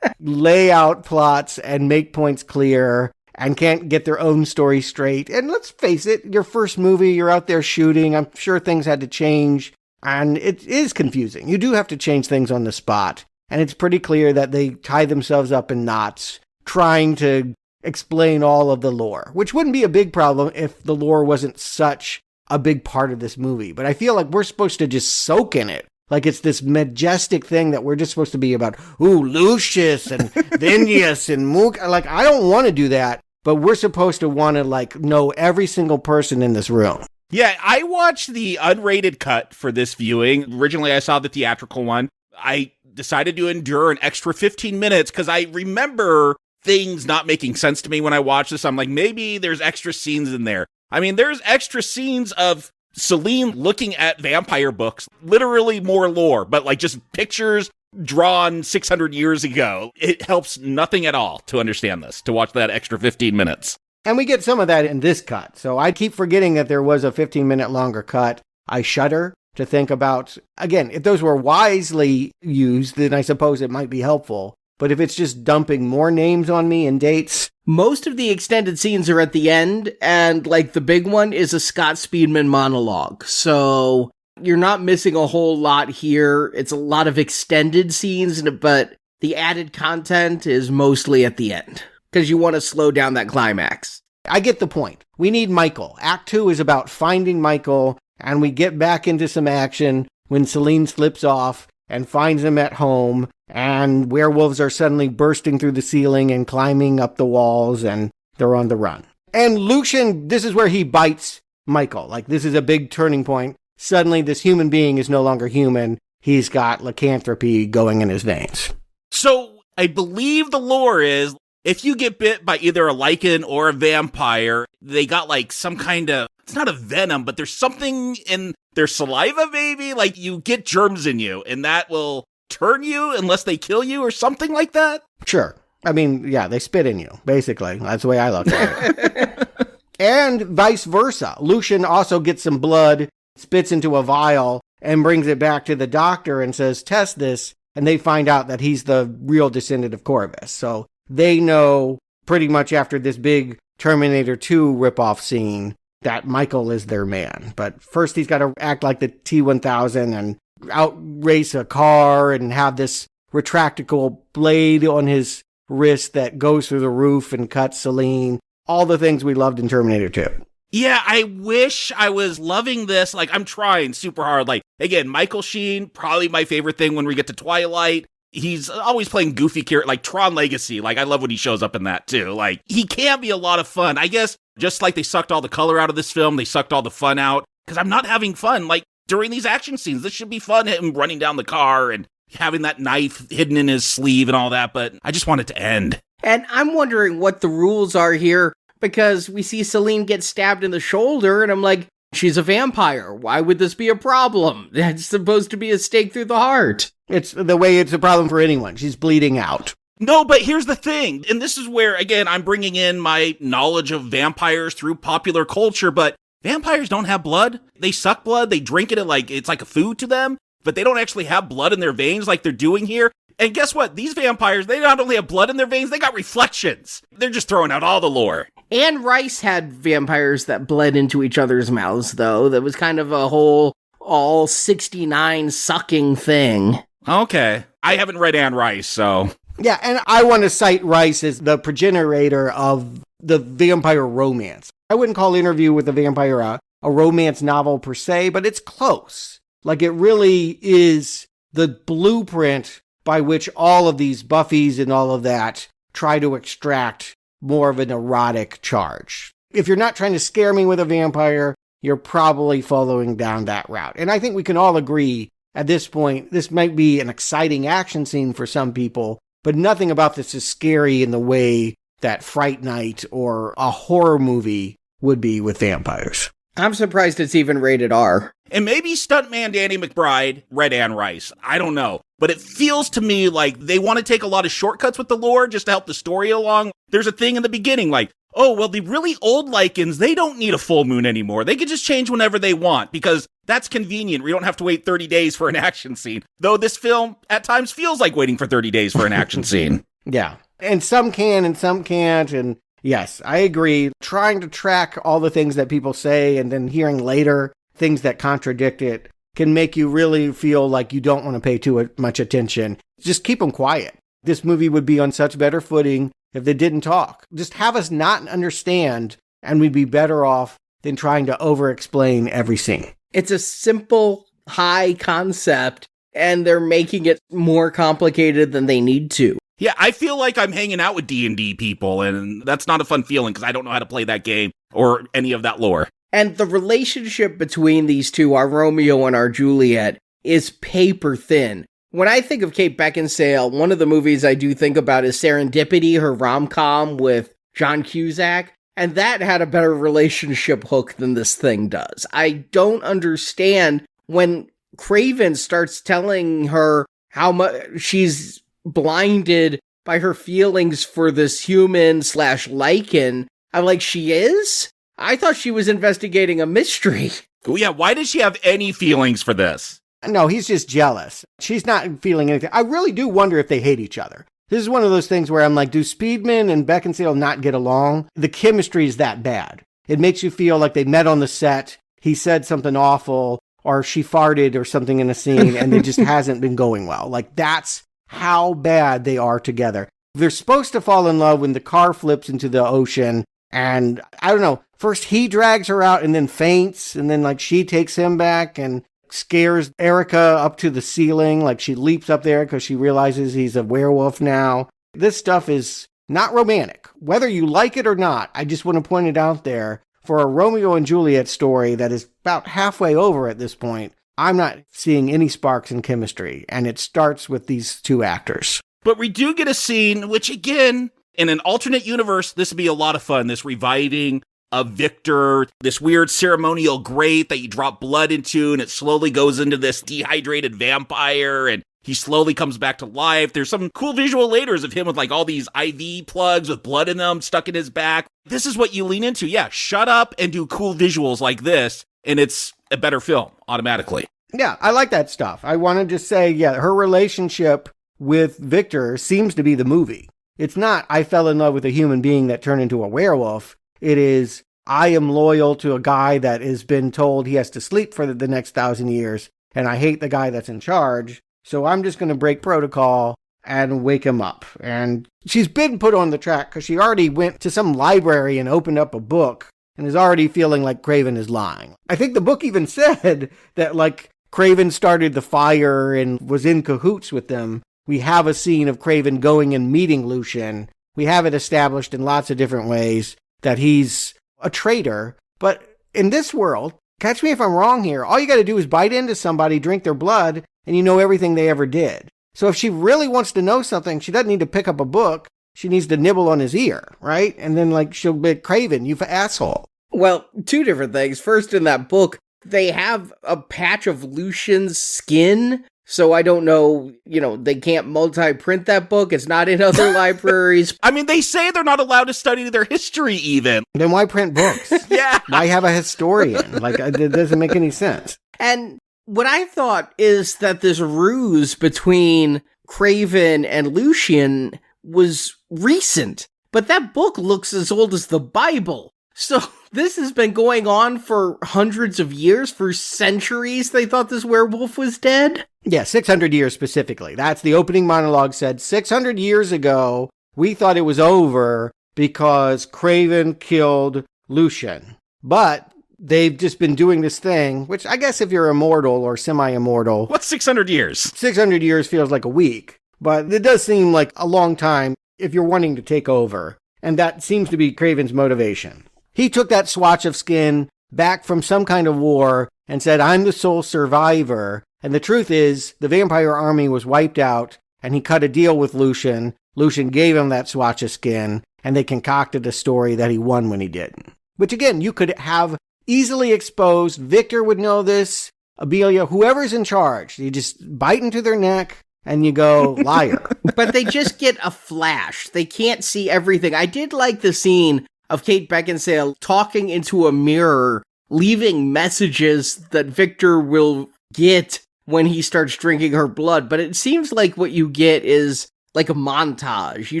lay out plots and make points clear and can't get their own story straight. And let's face it, your first movie, you're out there shooting. I'm sure things had to change, and it is confusing. You do have to change things on the spot. And it's pretty clear that they tie themselves up in knots trying to explain all of the lore, which wouldn't be a big problem if the lore wasn't such a big part of this movie. But I feel like we're supposed to just soak in it. Like it's this majestic thing that we're just supposed to be about, ooh, Lucius and Phineas and Mook. Like, I don't want to do that, but we're supposed to want to, like, know every single person in this room. Yeah, I watched the unrated cut for this viewing. Originally, I saw the theatrical one. I decided to endure an extra 15 minutes because I remember things not making sense to me when I watched this. I'm like, maybe there's extra scenes in there. I mean, there's extra scenes of Celine looking at vampire books, literally more lore, but like just pictures drawn 600 years ago. It helps nothing at all to understand this, to watch that extra 15 minutes. And we get some of that in this cut. So I keep forgetting that there was a 15-minute longer cut. I shudder to think about, again, if those were wisely used, then I suppose it might be helpful. But if it's just dumping more names on me and dates. Most of the extended scenes are at the end, and like the big one is a Scott Speedman monologue. So you're not missing a whole lot here. It's a lot of extended scenes, but the added content is mostly at the end because you want to slow down that climax. I get the point. We need Michael. Act 2 is about finding Michael, and we get back into some action when Celine slips off and finds him at home, and werewolves are suddenly bursting through the ceiling and climbing up the walls, and they're on the run. And Lucian, this is where he bites Michael. Like, this is a big turning point. Suddenly, this human being is no longer human. He's got lycanthropy going in his veins. So, I believe the lore is, if you get bit by either a Lycan or a vampire, they got like some kind of, it's not a venom, but there's something in their saliva, maybe? Like, you get germs in you, and that will turn you unless they kill you or something like that? Sure. I mean, yeah, they spit in you, basically. That's the way I look at it. And vice versa. Lucian also gets some blood, spits into a vial, and brings it back to the doctor and says, test this. And they find out that he's the real descendant of Corvus. So they know pretty much after this big Terminator 2 ripoff scene that Michael is their man. But first he's got to act like the T-1000 and outrace a car and have this retractable blade on his wrist that goes through the roof and cuts Celine. All the things we loved in Terminator 2. Yeah, I wish I was loving this. Like, I'm trying super hard. Like, again, Michael Sheen, probably my favorite thing when we get to Twilight. He's always playing goofy character, like Tron Legacy. Like, I love when he shows up in that, too. Like, he can be a lot of fun. I guess, just like they sucked all the color out of this film, they sucked all the fun out. Because I'm not having fun. Like, during these action scenes, this should be fun, him running down the car and having that knife hidden in his sleeve and all that. But I just want it to end. And I'm wondering what the rules are here, because we see Celine get stabbed in the shoulder, and I'm like, she's a vampire. Why would this be a problem? That's supposed to be a stake through the heart. It's the way it's a problem for anyone. She's bleeding out. No, but here's the thing. And this is where, again, I'm bringing in my knowledge of vampires through popular culture, but vampires don't have blood. They suck blood. They drink it like it's like a food to them, but they don't actually have blood in their veins like they're doing here. And guess what? These vampires, they not only have blood in their veins, they got reflections. They're just throwing out all the lore. Anne Rice had vampires that bled into each other's mouths, though. That was kind of a whole all 69 sucking thing. Okay. I haven't read Anne Rice, so... Yeah, and I want to cite Rice as the progenitor of the vampire romance. I wouldn't call Interview with the Vampire a romance novel per se, but it's close. Like, it really is the blueprint by which all of these Buffys and all of that try to extract more of an erotic charge. If you're not trying to scare me with a vampire, you're probably following down that route. And I think we can all agree at this point, this might be an exciting action scene for some people, but nothing about this is scary in the way that Fright Night or a horror movie would be with vampires. I'm surprised it's even rated R. And maybe stuntman Danny McBride read Anne Rice. I don't know. But it feels to me like they want to take a lot of shortcuts with the lore just to help the story along. There's a thing in the beginning like, oh, well, the really old Lycans, they don't need a full moon anymore. They can just change whenever they want because that's convenient. We don't have to wait 30 days for an action scene. Though this film at times feels like waiting for 30 days for an action scene. Yeah. And some can and some can't. And yes, I agree. Trying to track all the things that people say and then hearing later things that contradict it can make you really feel like you don't want to pay too much attention. Just keep them quiet. This movie would be on such better footing if they didn't talk. Just have us not understand, and we'd be better off than trying to over-explain every scene. It's a simple, high concept, and they're making it more complicated than they need to. Yeah, I feel like I'm hanging out with D&D people, and that's not a fun feeling because I don't know how to play that game or any of that lore. And the relationship between these two, our Romeo and our Juliet, is paper thin. When I think of Kate Beckinsale, one of the movies I do think about is Serendipity, her rom-com with John Cusack, and that had a better relationship hook than this thing does. I don't understand when Craven starts telling her how much she's blinded by her feelings for this human/Lycan. I'm like, she is? I thought she was investigating a mystery. Oh, yeah, why does she have any feelings for this? No, he's just jealous. She's not feeling anything. I really do wonder if they hate each other. This is one of those things where I'm like, do Speedman and Beckinsale not get along? The chemistry is that bad. It makes you feel like they met on the set, he said something awful, or she farted or something in a scene, and it just hasn't been going well. Like, that's how bad they are together. They're supposed to fall in love when the car flips into the ocean, and I don't know, first he drags her out and then faints, and then like she takes him back and scares Erica up to the ceiling, like she leaps up there because she realizes he's a werewolf now. This stuff is not romantic. Whether you like it or not, I just want to point it out there. For a Romeo and Juliet story that is about halfway over at this point, I'm not seeing any sparks in chemistry, and it starts with these two actors. But we do get a scene, which again, in an alternate universe, this would be a lot of fun, this reviving of Victor, this weird ceremonial grate that you drop blood into, and it slowly goes into this dehydrated vampire, and he slowly comes back to life. There's some cool visual laters of him with like all these IV plugs with blood in them stuck in his back. This is what you lean into. Yeah, shut up and do cool visuals like this, and it's a better film automatically. Yeah, I like that stuff. I want to just say, yeah, her relationship with Victor seems to be the movie. It's not, I fell in love with a human being that turned into a werewolf. It is, I am loyal to a guy that has been told he has to sleep for the next 1,000 years, and I hate the guy that's in charge, so I'm just going to break protocol and wake him up. And she's been put on the track because she already went to some library and opened up a book and is already feeling like Craven is lying. I think the book even said that, like, Craven started the fire and was in cahoots with them. We have a scene of Craven going and meeting Lucian. We have it established in lots of different ways that he's a traitor. But in this world, catch me if I'm wrong here, all you got to do is bite into somebody, drink their blood, and you know everything they ever did. So if she really wants to know something, she doesn't need to pick up a book. She needs to nibble on his ear, right? And then, like, she'll be Craven, you asshole. Well, two different things. First, in that book, they have a patch of Lucian's skin. So I don't know, they can't multi-print that book. It's not in other libraries. I mean, they say they're not allowed to study their history even. Then why print books? Yeah. Why have a historian? Like, it doesn't make any sense. And what I thought is that this ruse between Craven and Lucian was recent. But that book looks as old as the Bible. So this has been going on for hundreds of years, for centuries. They thought this werewolf was dead. Yeah, 600 years specifically. That's the opening monologue said 600 years ago, we thought it was over because Craven killed Lucian. But they've just been doing this thing, which I guess if you're immortal or semi-immortal. What's 600 years? 600 years feels like a week, but it does seem like a long time if you're wanting to take over. And that seems to be Craven's motivation. He took that swatch of skin back from some kind of war and said, I'm the sole survivor. And the truth is, the vampire army was wiped out, and he cut a deal with Lucian. Lucian gave him that swatch of skin, and they concocted a story that he won when he didn't. Which again, you could have easily exposed. Victor would know this. Abelia, whoever's in charge, you just bite into their neck, and you go, liar. But they just get a flash. They can't see everything. I did like the scene of Kate Beckinsale talking into a mirror, leaving messages that Victor will get when he starts drinking her blood. But it seems like what you get is like a montage. You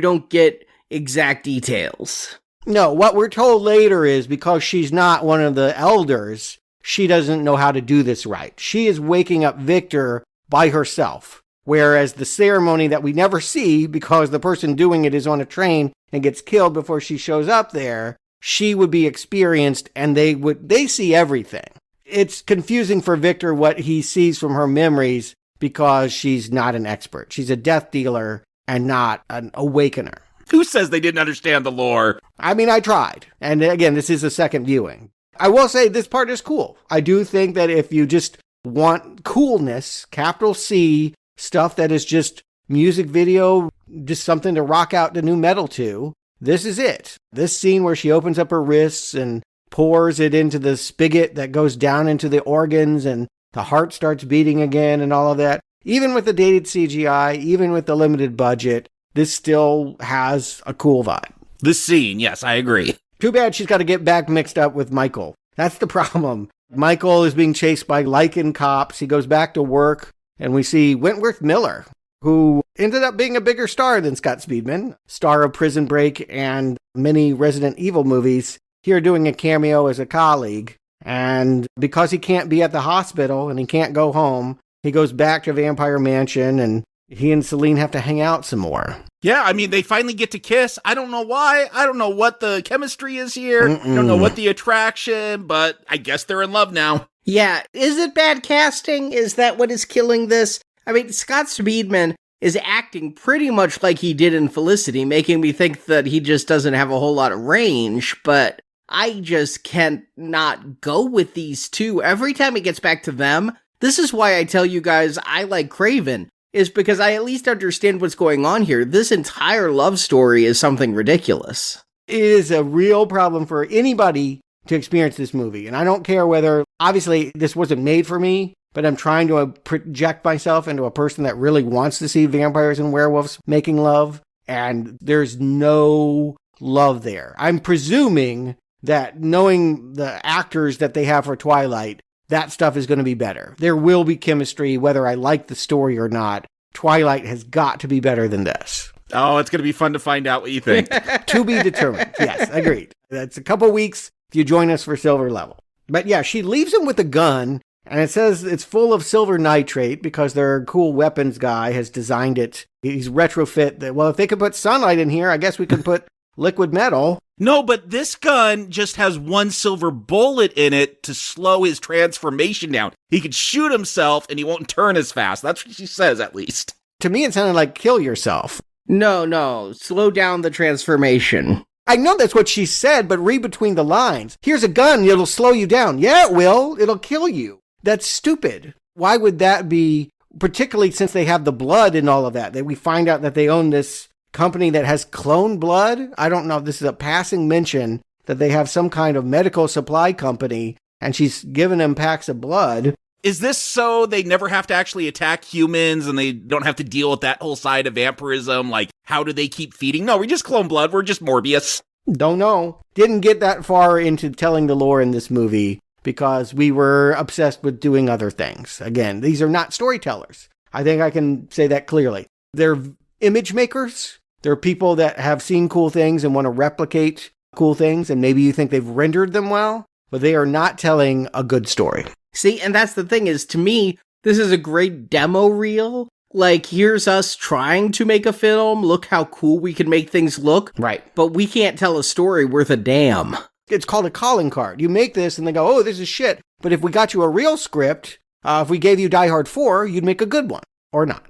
don't get exact details. No, what we're told later is because she's not one of the elders, she doesn't know how to do this right. She is waking up Victor by herself. Whereas the ceremony that we never see because the person doing it is on a train and gets killed before she shows up there, she would be experienced and they see everything. It's confusing for Victor what he sees from her memories because she's not an expert. She's a death dealer and not an awakener. Who says they didn't understand the lore? I mean, I tried. And again, this is a second viewing. I will say this part is cool. I do think that if you just want coolness, capital C, stuff that is just music video, just something to rock out to new metal to, this is it. This scene where she opens up her wrists and pours it into the spigot that goes down into the organs and the heart starts beating again and all of that. Even with the dated CGI, even with the limited budget, this still has a cool vibe. This scene, yes, I agree. Too bad she's got to get back mixed up with Michael. That's the problem. Michael is being chased by Lycan cops. He goes back to work. And we see Wentworth Miller, who ended up being a bigger star than Scott Speedman, star of Prison Break and many Resident Evil movies, here doing a cameo as a colleague. And because he can't be at the hospital and he can't go home, he goes back to Vampire Mansion and he and Celine have to hang out some more. Yeah, I mean, they finally get to kiss. I don't know why. I don't know what the chemistry is here. I don't know what the attraction, but I guess they're in love now. Yeah, is it bad casting? Is that what is killing this? I mean, Scott Speedman is acting pretty much like he did in Felicity, making me think that he just doesn't have a whole lot of range, but I just can't not go with these two. Every time it gets back to them, this is why I tell you guys I like Craven, is because I at least understand what's going on here. This entire love story is something ridiculous. It is a real problem for anybody to experience this movie. And I don't care whether, obviously, this wasn't made for me, but I'm trying to project myself into a person that really wants to see vampires and werewolves making love, and there's no love there. I'm presuming that knowing the actors that they have for Twilight, that stuff is going to be better. There will be chemistry, whether I like the story or not. Twilight has got to be better than this. Oh, it's going to be fun to find out what you think. To be determined. Yes, agreed. That's a couple weeks if you join us for Silver Level. But yeah, she leaves him with a gun, and it says it's full of silver nitrate because their cool weapons guy has designed it. He's retrofit that, well, if they could put sunlight in here, I guess we can put liquid metal. No, but this gun just has one silver bullet in it to slow his transformation down. He could shoot himself and he won't turn as fast. That's what she says, at least. To me, it sounded like kill yourself. No, slow down the transformation. I know that's what she said, but read between the lines. Here's a gun, it'll slow you down. Yeah, it will. It'll kill you. That's stupid. Why would that be, particularly since they have the blood and all of that? That we find out that they own this company that has clone blood? I don't know if this is a passing mention that they have some kind of medical supply company and she's given them packs of blood. Is this so they never have to actually attack humans and they don't have to deal with that whole side of vampirism? Like, how do they keep feeding? No, we just clone blood. We're just Morbius. Don't know. Didn't get that far into telling the lore in this movie because we were obsessed with doing other things. Again, these are not storytellers. I think I can say that clearly. They're image makers. They're people that have seen cool things and want to replicate cool things, and maybe you think they've rendered them well, but they are not telling a good story. See, and that's the thing is, to me, this is a great demo reel. Like, here's us trying to make a film. Look how cool we can make things look. Right. But we can't tell a story worth a damn. It's called a calling card. You make this and they go, oh, this is shit. But if we got you a real script, if we gave you Die Hard 4, you'd make a good one. Or not.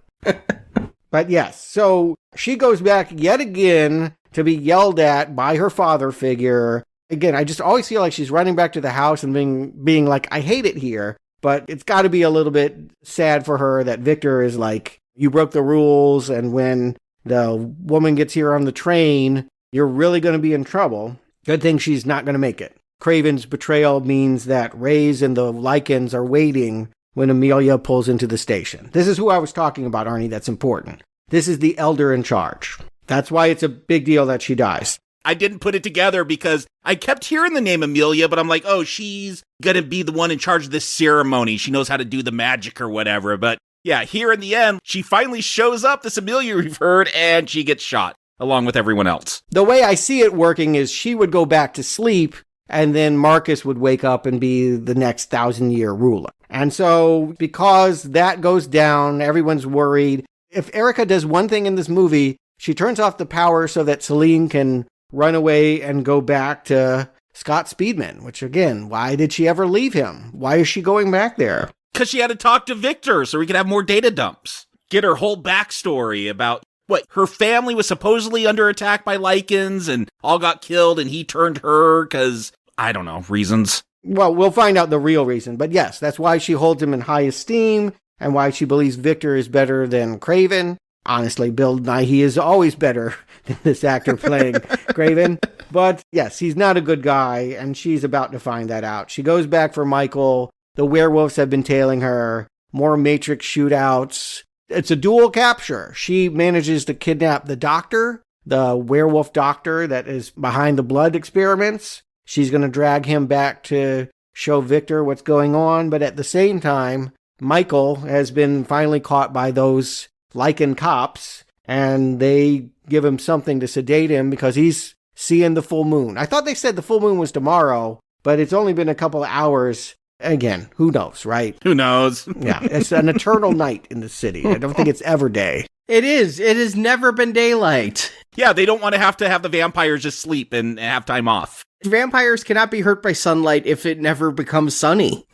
But yes, so she goes back yet again to be yelled at by her father figure. Again, I just always feel like she's running back to the house and being like, I hate it here. But it's got to be a little bit sad for her that Victor is like, you broke the rules. And when the woman gets here on the train, you're really going to be in trouble. Good thing she's not going to make it. Craven's betrayal means that Rays and the Lycans are waiting when Amelia pulls into the station. This is who I was talking about, Arnie. That's important. This is the elder in charge. That's why it's a big deal that she dies. I didn't put it together because I kept hearing the name Amelia, but I'm like, oh, she's going to be the one in charge of this ceremony. She knows how to do the magic or whatever. But yeah, here in the end, she finally shows up, this Amelia we've heard, and she gets shot along with everyone else. The way I see it working is she would go back to sleep and then Marcus would wake up and be the next 1,000-year ruler. And so because that goes down, everyone's worried. If Erica does one thing in this movie, she turns off the power so that Celine can run away and go back to Scott Speedman, which again, why did she ever leave him? Why is she going back there? Because she had to talk to Victor so we could have more data dumps. Get her whole backstory about what her family was supposedly under attack by Lycans and all got killed and he turned her because, I don't know, reasons. Well, we'll find out the real reason. But yes, that's why she holds him in high esteem and why she believes Victor is better than Craven. Honestly, Bill Nighy is always better than this actor playing Craven. But yes, he's not a good guy, and she's about to find that out. She goes back for Michael. The werewolves have been tailing her. More Matrix shootouts. It's a dual capture. She manages to kidnap the doctor, the werewolf doctor that is behind the blood experiments. She's going to drag him back to show Victor what's going on. But at the same time, Michael has been finally caught by those Lycan cops, and they give him something to sedate him because he's seeing the full moon. I thought they said the full moon was tomorrow, but it's only been a couple of hours. Again, who knows, right? Who knows? Yeah, it's an eternal night in the city. I don't think it's ever day. It is. It has never been daylight. Yeah, they don't want to have the vampires just sleep and have time off. Vampires cannot be hurt by sunlight if it never becomes sunny.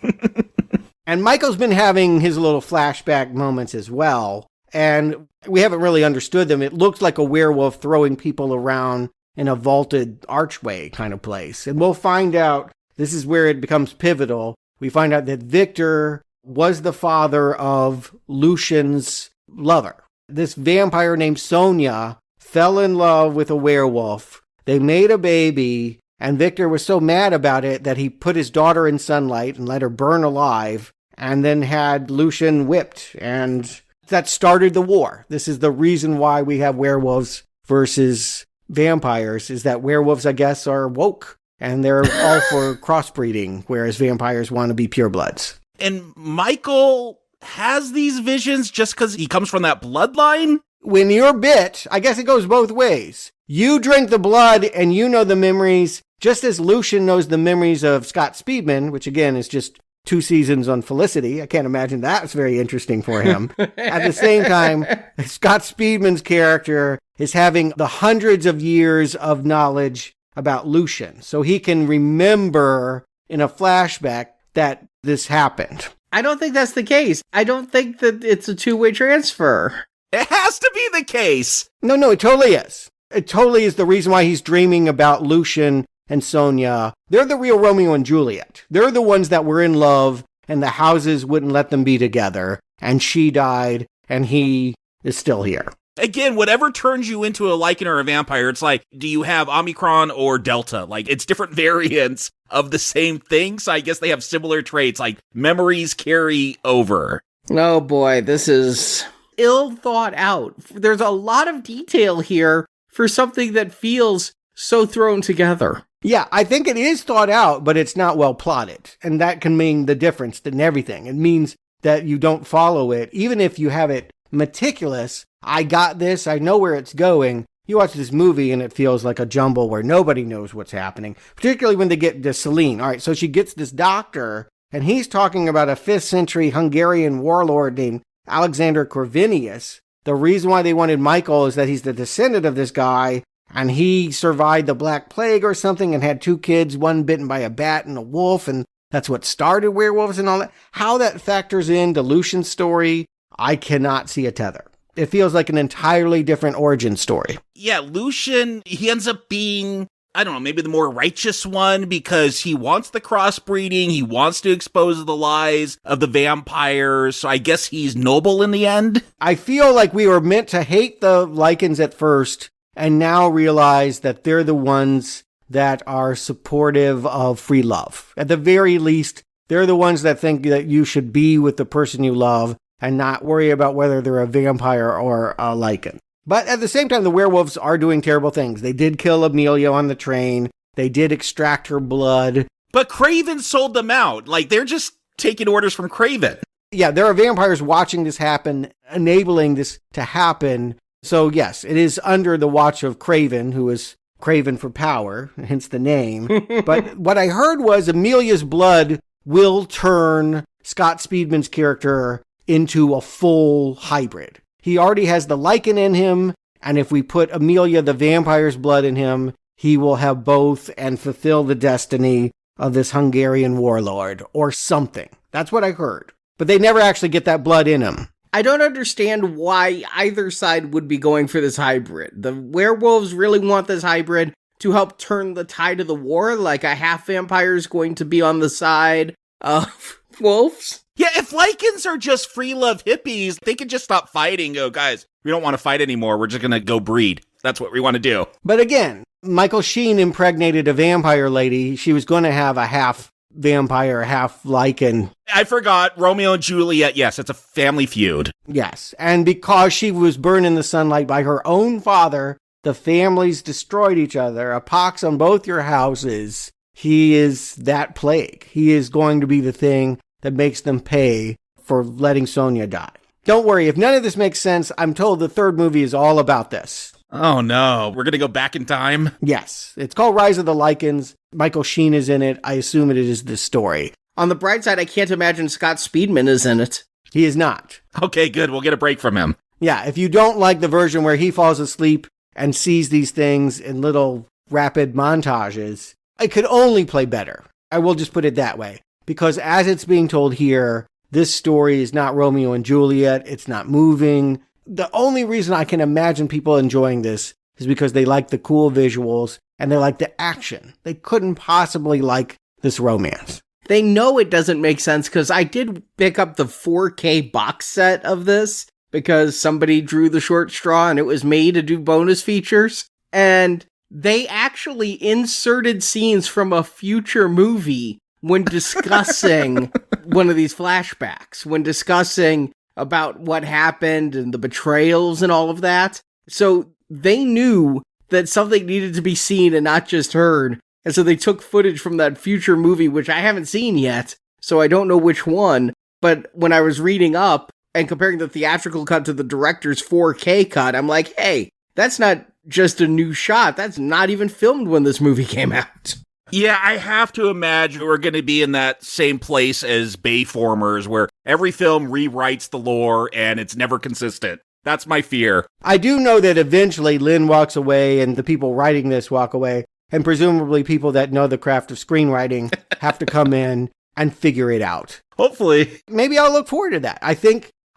And Michael's been having his little flashback moments as well. And we haven't really understood them. It looks like a werewolf throwing people around in a vaulted archway kind of place. And we'll find out, this is where it becomes pivotal. We find out that Victor was the father of Lucian's lover. This vampire named Sonia fell in love with a werewolf. They made a baby, and Victor was so mad about it that he put his daughter in sunlight and let her burn alive. and then had Lucian whipped, and that started the war. This is the reason why we have werewolves versus vampires, is that werewolves, I guess, are woke, and they're all for crossbreeding, whereas vampires want to be purebloods. And Michael has these visions just because he comes from that bloodline? When you're bit, I guess it goes both ways. You drink the blood and you know the memories, just as Lucian knows the memories of Scott Speedman, which again is just 2 seasons on Felicity. I can't imagine that was very interesting for him. At the same time, Scott Speedman's character is having the hundreds of years of knowledge about Lucian. So he can remember in a flashback that this happened. I don't think that's the case. I don't think that it's a two-way transfer. It has to be the case. No, it totally is. It totally is the reason why he's dreaming about Lucian and Sonia. They're the real Romeo and Juliet. They're the ones that were in love and the houses wouldn't let them be together. And she died and he is still here. Again, whatever turns you into a Lycan or a vampire, it's like, do you have Omicron or Delta? Like, it's different variants of the same thing. So I guess they have similar traits, like memories carry over. Oh boy, this is ill thought out. There's a lot of detail here for something that feels so thrown together. Yeah, I think it is thought out, but it's not well plotted. And that can mean the difference in everything. It means that you don't follow it. Even if you have it meticulous, I got this, I know where it's going. You watch this movie and it feels like a jumble where nobody knows what's happening, particularly when they get to Celine. All right, so she gets this doctor and he's talking about a 5th century Hungarian warlord named Alexander Corvinus. The reason why they wanted Michael is that he's the descendant of this guy and he survived the Black Plague or something and had 2 kids, one bitten by a bat and a wolf, and that's what started werewolves and all that. How that factors into Lucian's story, I cannot see a tether. It feels like an entirely different origin story. Yeah, Lucian, he ends up being, I don't know, maybe the more righteous one because he wants the crossbreeding, he wants to expose the lies of the vampires, so I guess he's noble in the end. I feel like we were meant to hate the Lycans at first and now realize that they're the ones that are supportive of free love. At the very least, they're the ones that think that you should be with the person you love and not worry about whether they're a vampire or a Lycan. But at the same time, the werewolves are doing terrible things. They did kill Amelia on the train. They did extract her blood. But Craven sold them out. Like, they're just taking orders from Craven. Yeah, there are vampires watching this happen, enabling this to happen. So yes, it is under the watch of Craven, who is Craven for power, hence the name. But what I heard was Amelia's blood will turn Scott Speedman's character into a full hybrid. He already has the Lycan in him, and if we put Amelia the vampire's blood in him, he will have both and fulfill the destiny of this Hungarian warlord, or something. That's what I heard. But they never actually get that blood in him. I don't understand why either side would be going for this hybrid. The werewolves really want this hybrid to help turn the tide of the war, like a half vampire is going to be on the side of wolves. Yeah, if Lycans are just free love hippies, they could just stop fighting. Go, guys, we don't want to fight anymore. We're just going to go breed. That's what we want to do. But again, Michael Sheen impregnated a vampire lady. She was going to have a half vampire, half Lycan. I forgot. Romeo and Juliet. Yes, it's a family feud. Yes. And because she was burned in the sunlight by her own father, the families destroyed each other. A pox on both your houses. He is that plague. He is going to be the thing that makes them pay for letting Sonia die. Don't worry, if none of this makes sense, I'm told the 3rd movie is all about this. Oh no, we're going to go back in time? Yes, it's called Rise of the Lycans. Michael Sheen is in it. I assume it is this story. On the bright side, I can't imagine Scott Speedman is in it. He is not. Okay, good. We'll get a break from him. Yeah, if you don't like the version where he falls asleep and sees these things in little rapid montages, it could only play better. I will just put it that way. Because as it's being told here, this story is not Romeo and Juliet. It's not moving. The only reason I can imagine people enjoying this is because they like the cool visuals and they like the action. They couldn't possibly like this romance. They know it doesn't make sense because I did pick up the 4K box set of this because somebody drew the short straw and it was me to do bonus features. And they actually inserted scenes from a future movie when discussing one of these flashbacks, when discussing about what happened and the betrayals and all of that. So they knew that something needed to be seen and not just heard. And so they took footage from that future movie, which I haven't seen yet, so I don't know which one. But when I was reading up and comparing the theatrical cut to the director's 4K cut, I'm like, hey, that's not just a new shot. That's not even filmed when this movie came out. Yeah, I have to imagine we're going to be in that same place as Bayformers, where every film rewrites the lore and it's never consistent. That's my fear. I do know that eventually Len walks away and the people writing this walk away, and presumably people that know the craft of screenwriting have to come in and figure it out. Hopefully. Maybe I'll look forward to that.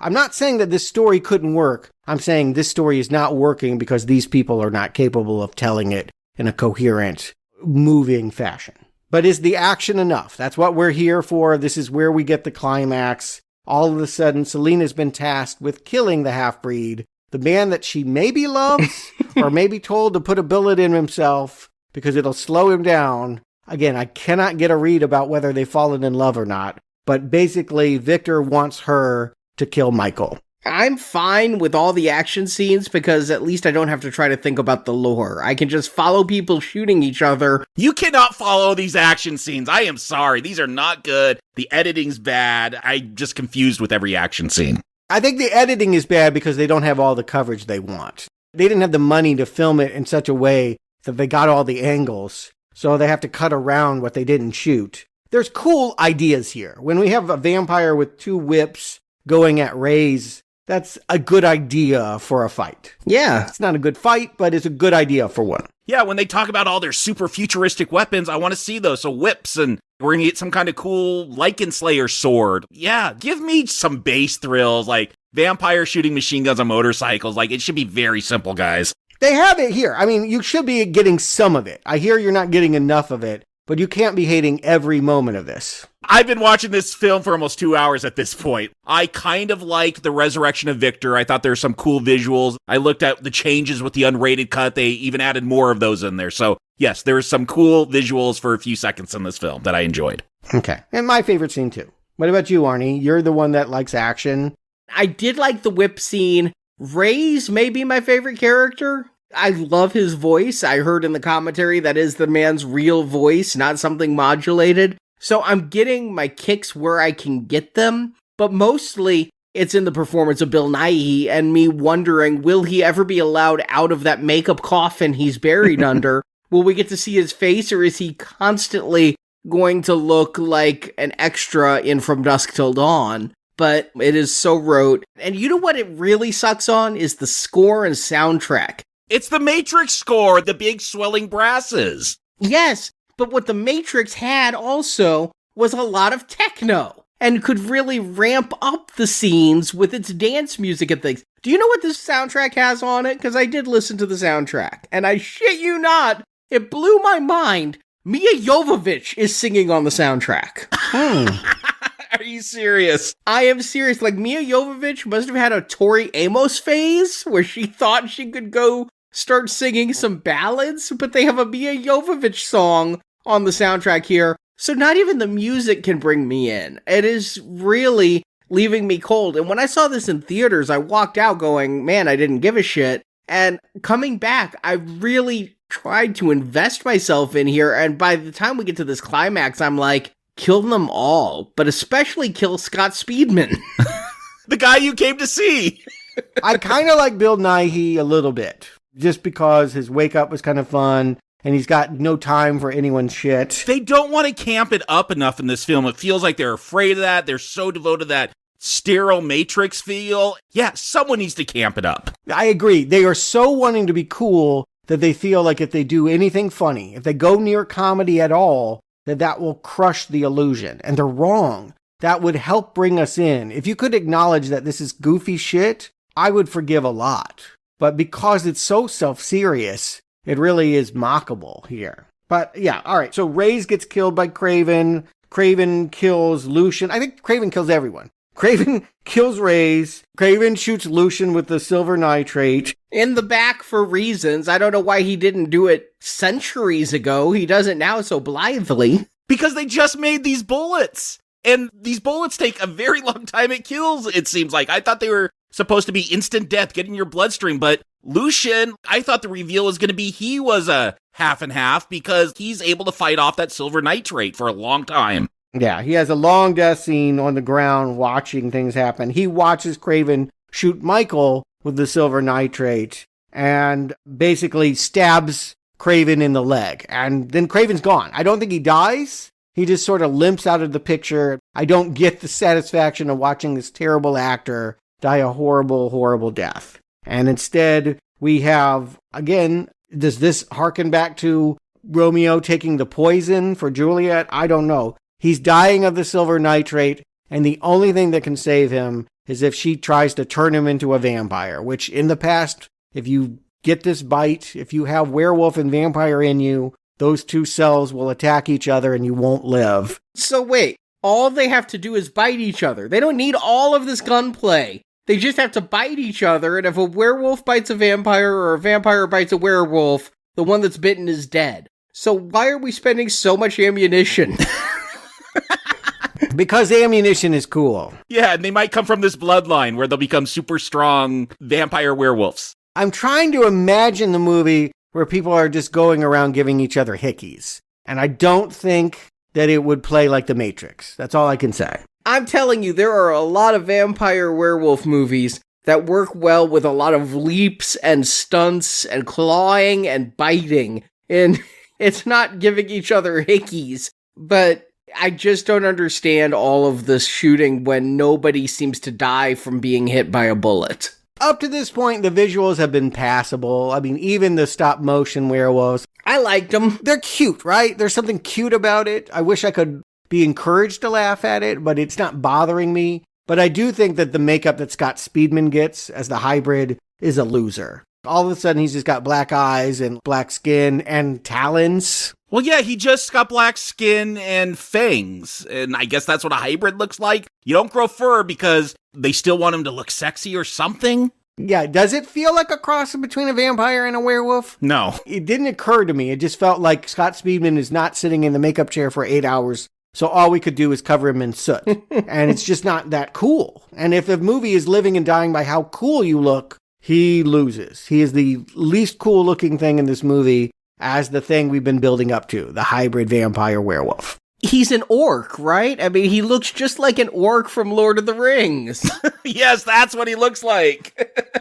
I'm not saying that this story couldn't work. I'm saying this story is not working because these people are not capable of telling it in a coherent, moving fashion. But is the action enough? That's what we're here for. This is where we get the climax. All of a sudden, Selina's been tasked with killing the half-breed, the man that she maybe loves, or maybe told to put a bullet in himself because it'll slow him down. Again, I cannot get a read about whether they've fallen in love or not, but basically, Victor wants her to kill Michael. I'm fine with all the action scenes because at least I don't have to try to think about the lore. I can just follow people shooting each other. You cannot follow these action scenes. I am sorry. These are not good. The editing's bad. I'm just confused with every action scene. I think the editing is bad because they don't have all the coverage they want. They didn't have the money to film it in such a way that they got all the angles, so they have to cut around what they didn't shoot. There's cool ideas here. When we have a vampire with 2 whips going at Ray's, that's a good idea for a fight. Yeah. It's not a good fight, but it's a good idea for one. Yeah, when they talk about all their super futuristic weapons, I want to see those. So whips, and we're going to get some kind of cool Lycan Slayer sword. Yeah, give me some base thrills, like vampire shooting machine guns on motorcycles. Like, it should be very simple, guys. They have it here. I mean, you should be getting some of it. I hear you're not getting enough of it, but you can't be hating every moment of this. I've been watching this film for almost 2 hours at this point. I kind of like the resurrection of Victor. I thought there were some cool visuals. I looked at the changes with the unrated cut. They even added more of those in there. So yes, there were some cool visuals for a few seconds in this film that I enjoyed. Okay. And my favorite scene too. What about you, Arnie? You're the one that likes action. I did like the whip scene. Ray's maybe my favorite character. I love his voice. I heard in the commentary that is the man's real voice, not something modulated. So I'm getting my kicks where I can get them, but mostly it's in the performance of Bill Nighy and me wondering, will he ever be allowed out of that makeup coffin he's buried under? Will we get to see his face, or is he constantly going to look like an extra in From Dusk Till Dawn? But it is so rote. And you know what it really sucks on is the score and soundtrack. It's the Matrix score, the big swelling brasses. Yes, but what the Matrix had also was a lot of techno and could really ramp up the scenes with its dance music and things. Do you know what this soundtrack has on it? Because I did listen to the soundtrack, and I shit you not, it blew my mind. Mia Jovovich is singing on the soundtrack. Are you serious? I am serious. Like, Mia Jovovich must have had a Tori Amos phase where she thought she could go start singing some ballads, but they have a Mia Jovovich song on the soundtrack here, so not even the music can bring me in. It is really leaving me cold. And when I saw this in theaters, I walked out going, man, I didn't give a shit. And coming back, I really tried to invest myself in here, and by the time we get to this climax, I'm like, kill them all, but especially kill Scott Speedman. The guy you came to see. I kind of like Bill Nighy a little bit, just because his wake up was kind of fun, and he's got no time for anyone's shit. They don't want to camp it up enough in this film. It feels like they're afraid of that. They're so devoted to that sterile Matrix feel. Yeah, someone needs to camp it up. I agree. They are so wanting to be cool that they feel like if they do anything funny, if they go near comedy at all, that will crush the illusion. And they're wrong. That would help bring us in. If you could acknowledge that this is goofy shit, I would forgive a lot. But because it's so self-serious, it really is mockable here. But yeah, all right. So Reyes gets killed by Craven. Craven kills Lucian. I think Craven kills everyone. Craven kills Reyes. Craven shoots Lucian with the silver nitrate. In the back for reasons. I don't know why he didn't do it centuries ago. He does it now so blithely. Because they just made these bullets. And these bullets take a very long time it kills, it seems like. I thought they were supposed to be instant death, get in your bloodstream, but Lucian, I thought the reveal was going to be he was a half and half because he's able to fight off that silver nitrate for a long time. Yeah, he has a long death scene on the ground watching things happen. He watches Craven shoot Michael with the silver nitrate and basically stabs Craven in the leg. And then Craven's gone. I don't think he dies. He just sort of limps out of the picture. I don't get the satisfaction of watching this terrible actor die a horrible, horrible death. And instead, we have, again, does this harken back to Romeo taking the poison for Juliet? I don't know. He's dying of the silver nitrate, and the only thing that can save him is if she tries to turn him into a vampire, which in the past, if you get this bite, if you have werewolf and vampire in you, those two cells will attack each other and you won't live. So wait, all they have to do is bite each other. They don't need all of this gunplay. They just have to bite each other, and if a werewolf bites a vampire or a vampire bites a werewolf, the one that's bitten is dead. So why are we spending so much ammunition? Because ammunition is cool. Yeah, and they might come from this bloodline where they'll become super strong vampire werewolves. I'm trying to imagine the movie where people are just going around giving each other hickeys. And I don't think that it would play like The Matrix. That's all I can say. I'm telling you, there are a lot of vampire werewolf movies that work well with a lot of leaps and stunts and clawing and biting. And it's not giving each other hickeys, but I just don't understand all of this shooting when nobody seems to die from being hit by a bullet. Up to this point, the visuals have been passable. I mean, even the stop motion werewolves. I liked them. They're cute, right? There's something cute about it. I wish I could be encouraged to laugh at it, but it's not bothering me. But I do think that the makeup that Scott Speedman gets as the hybrid is a loser. All of a sudden, he's just got black eyes and black skin and talons. Well, yeah, he just got black skin and fangs, and I guess that's what a hybrid looks like. You don't grow fur because they still want him to look sexy or something. Yeah, does it feel like a cross between a vampire and a werewolf? No. It didn't occur to me. It just felt like Scott Speedman is not sitting in the makeup chair for 8 hours, so all we could do is cover him in soot. And it's just not that cool. And if the movie is living and dying by how cool you look, he loses. He is the least cool looking thing in this movie as the thing we've been building up to, the hybrid vampire werewolf. He's an orc, right? I mean, he looks just like an orc from Lord of the Rings. Yes, that's what he looks like.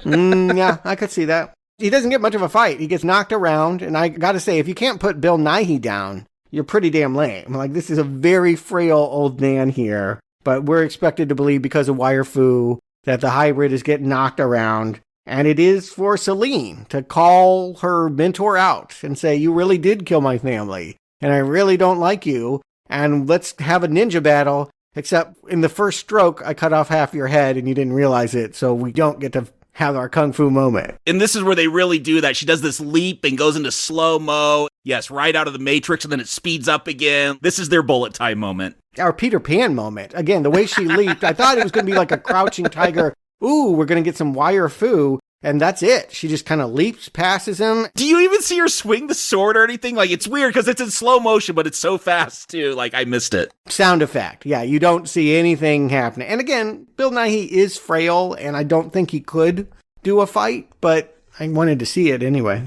Yeah, I could see that. He doesn't get much of a fight. He gets knocked around, and I gotta say, if you can't put Bill Nighy down, you're pretty damn lame. Like, this is a very frail old man here, but we're expected to believe because of wire fu that the hybrid is getting knocked around. And it is for Celine to call her mentor out and say, you really did kill my family, and I really don't like you, and let's have a ninja battle, except in the first stroke, I cut off half your head and you didn't realize it, so we don't get to have our kung fu moment. And this is where they really do that. She does this leap and goes into slow-mo. Yes, right out of the Matrix, and then it speeds up again. This is their bullet time moment. Our Peter Pan moment. Again, the way she leaped, I thought it was going to be like a crouching tiger. Ooh, we're going to get some wire fu. And that's it. She just kind of leaps, passes him. Do you even see her swing the sword or anything? Like, it's weird because it's in slow motion, but it's so fast, too. Like, I missed it. Sound effect. Yeah, you don't see anything happening. And again, Bill Nighy is frail, and I don't think he could do a fight, but I wanted to see it anyway.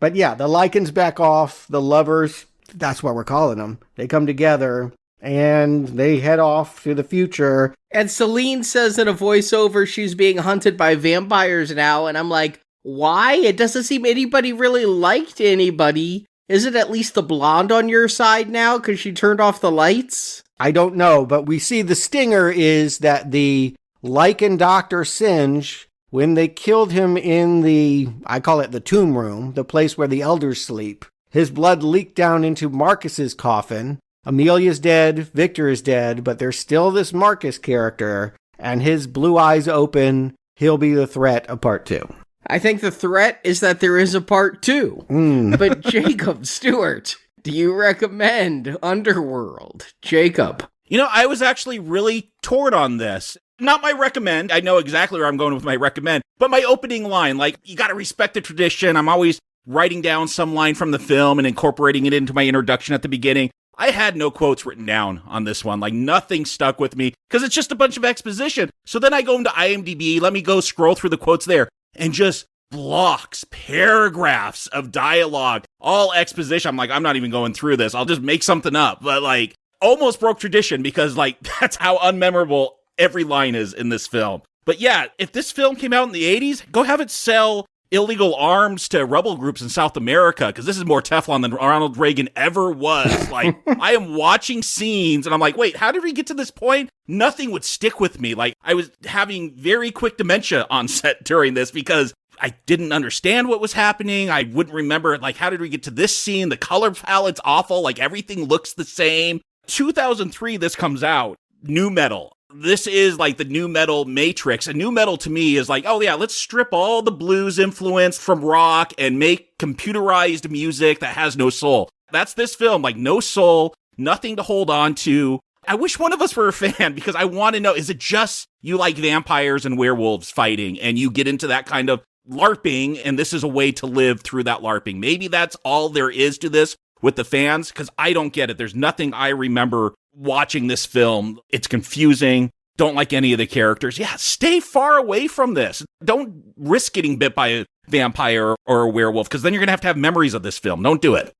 But yeah, the Lycans back off. The lovers, that's what we're calling them. They come together, and they head off to the future. And Celine says in a voiceover she's being hunted by vampires now, and I'm like, why? It doesn't seem anybody really liked anybody. Is it at least the blonde on your side now because she turned off the lights? I don't know, but we see the stinger is that the Lycan Dr. Singe, when they killed him in the, I call it the tomb room, the place where the elders sleep, his blood leaked down into Marcus's coffin. Amelia's dead, Victor is dead, but there's still this Marcus character, and his blue eyes open, he'll be the threat of part 2. I think the threat is that there is a part 2. But Jakob, Stuart, do you recommend Underworld? Jakob. You know, I was actually really torn on this. Not my recommend. I know exactly where I'm going with my recommend, but my opening line, like, you gotta respect the tradition. I'm always writing down some line from the film and incorporating it into my introduction at the beginning. I had no quotes written down on this one. Like, nothing stuck with me because it's just a bunch of exposition. So then I go into IMDb, let me go scroll through the quotes there, and just blocks, paragraphs of dialogue, all exposition. I'm like, I'm not even going through this. I'll just make something up. But like, almost broke tradition because like, that's how unmemorable every line is in this film. But yeah, if this film came out in the 80s, go have it sell illegal arms to rebel groups in South America, because this is more Teflon than Ronald Reagan ever was. Like, I am watching scenes and I'm like, wait, how did we get to this point? Nothing would stick with me. Like, I was having very quick dementia on set during this because I didn't understand what was happening. I wouldn't remember, like, how did we get to this scene? The color palette's awful. Like, everything looks the same. 2003, this comes out. Nu metal. This is like the nu metal matrix. And nu metal to me is like, oh yeah, let's strip all the blues influence from rock and make computerized music that has no soul. That's this film, like no soul, nothing to hold on to. I wish one of us were a fan because I want to know, is it just you like vampires and werewolves fighting and you get into that kind of LARPing and this is a way to live through that LARPing? Maybe that's all there is to this with the fans, because I don't get it. There's nothing I remember watching this film. It's confusing. Don't like any of the characters. Yeah, stay far away from this. Don't risk getting bit by a vampire or a werewolf, because then you're going to have memories of this film. Don't do it.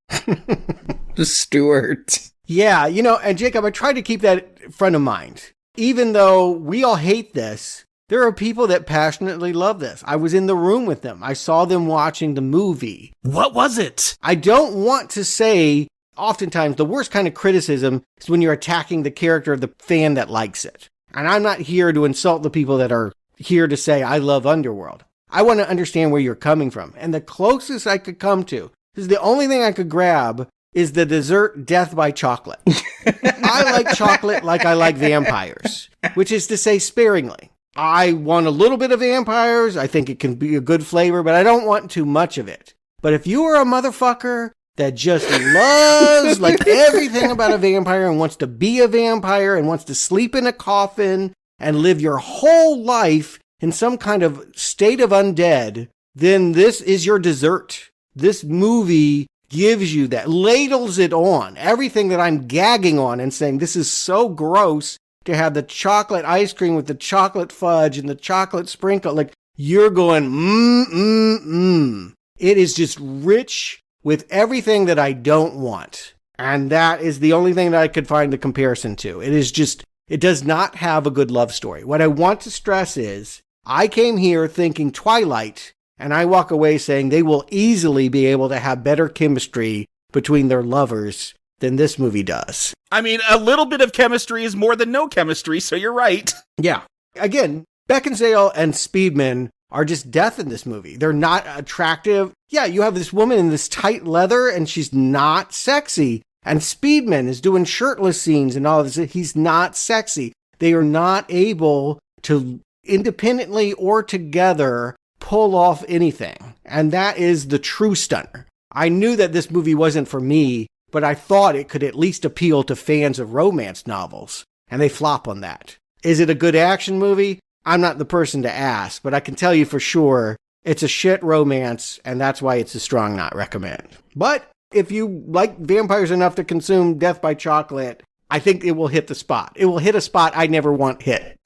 Stuart. Yeah, and Jacob, I try to keep that front of mind. Even though we all hate this, there are people that passionately love this. I was in the room with them. I saw them watching the movie. What was it? I don't want to say, oftentimes the worst kind of criticism is when you're attacking the character of the fan that likes it. And I'm not here to insult the people that are here to say, I love Underworld. I want to understand where you're coming from. And the closest I could come to, is the only thing I could grab, is the dessert death by chocolate. I like chocolate like I like vampires, which is to say sparingly. I want a little bit of vampires. I think it can be a good flavor, but I don't want too much of it. But if you are a motherfucker that just loves like everything about a vampire and wants to be a vampire and wants to sleep in a coffin and live your whole life in some kind of state of undead, then this is your dessert. This movie gives you that, ladles it on. Everything that I'm gagging on and saying this is so gross to have the chocolate ice cream with the chocolate fudge and the chocolate sprinkle. Like, you're going, It is just rich with everything that I don't want. And that is the only thing that I could find the comparison to. It is just, it does not have a good love story. What I want to stress is, I came here thinking Twilight, and I walk away saying they will easily be able to have better chemistry between their lovers than this movie does. I mean, a little bit of chemistry is more than no chemistry, so you're right. Yeah. Again, Beckinsale and Speedman are just death in this movie. They're not attractive. Yeah, you have this woman in this tight leather and she's not sexy. And Speedman is doing shirtless scenes and all this. He's not sexy. They are not able to independently or together pull off anything. And that is the true stunner. I knew that this movie wasn't for me, but I thought it could at least appeal to fans of romance novels. And they flop on that. Is it a good action movie? I'm not the person to ask, but I can tell you for sure it's a shit romance, and that's why it's a strong not recommend. But if you like vampires enough to consume Death by Chocolate, I think it will hit the spot. It will hit a spot I never want hit.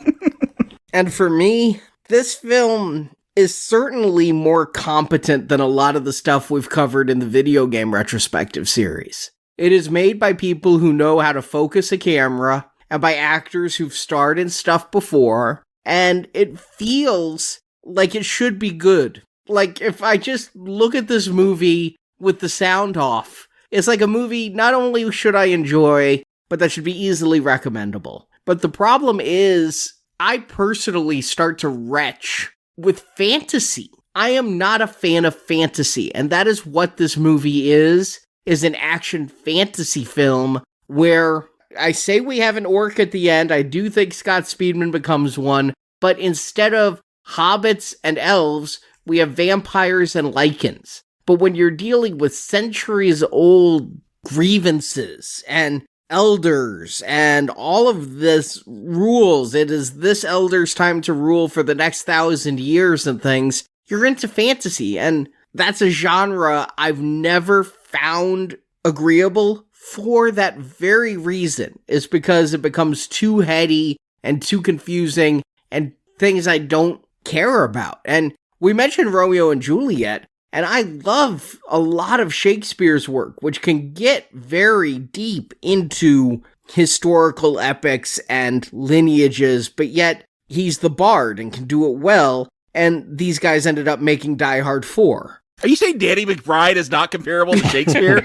And for me, this film is certainly more competent than a lot of the stuff we've covered in the video game retrospective series. It is made by people who know how to focus a camera, and by actors who've starred in stuff before, and it feels like it should be good. Like, if I just look at this movie with the sound off, it's like a movie not only should I enjoy, but that should be easily recommendable. But the problem is, I personally start to retch with fantasy. I am not a fan of fantasy, and that is what this movie is an action fantasy film where I say we have an orc at the end. I do think Scott Speedman becomes one, but instead of hobbits and elves, we have vampires and Lycans. But when you're dealing with centuries-old grievances and elders and all of this rules, it is this elder's time to rule for the next 1,000 years and things, you're into fantasy, and that's a genre I've never found agreeable for that very reason, is because it becomes too heady and too confusing and things I don't care about. And we mentioned Romeo and Juliet, and I love a lot of Shakespeare's work, which can get very deep into historical epics and lineages, but yet he's the bard and can do it well, and these guys ended up making Die Hard 4. Are you saying Danny McBride is not comparable to Shakespeare?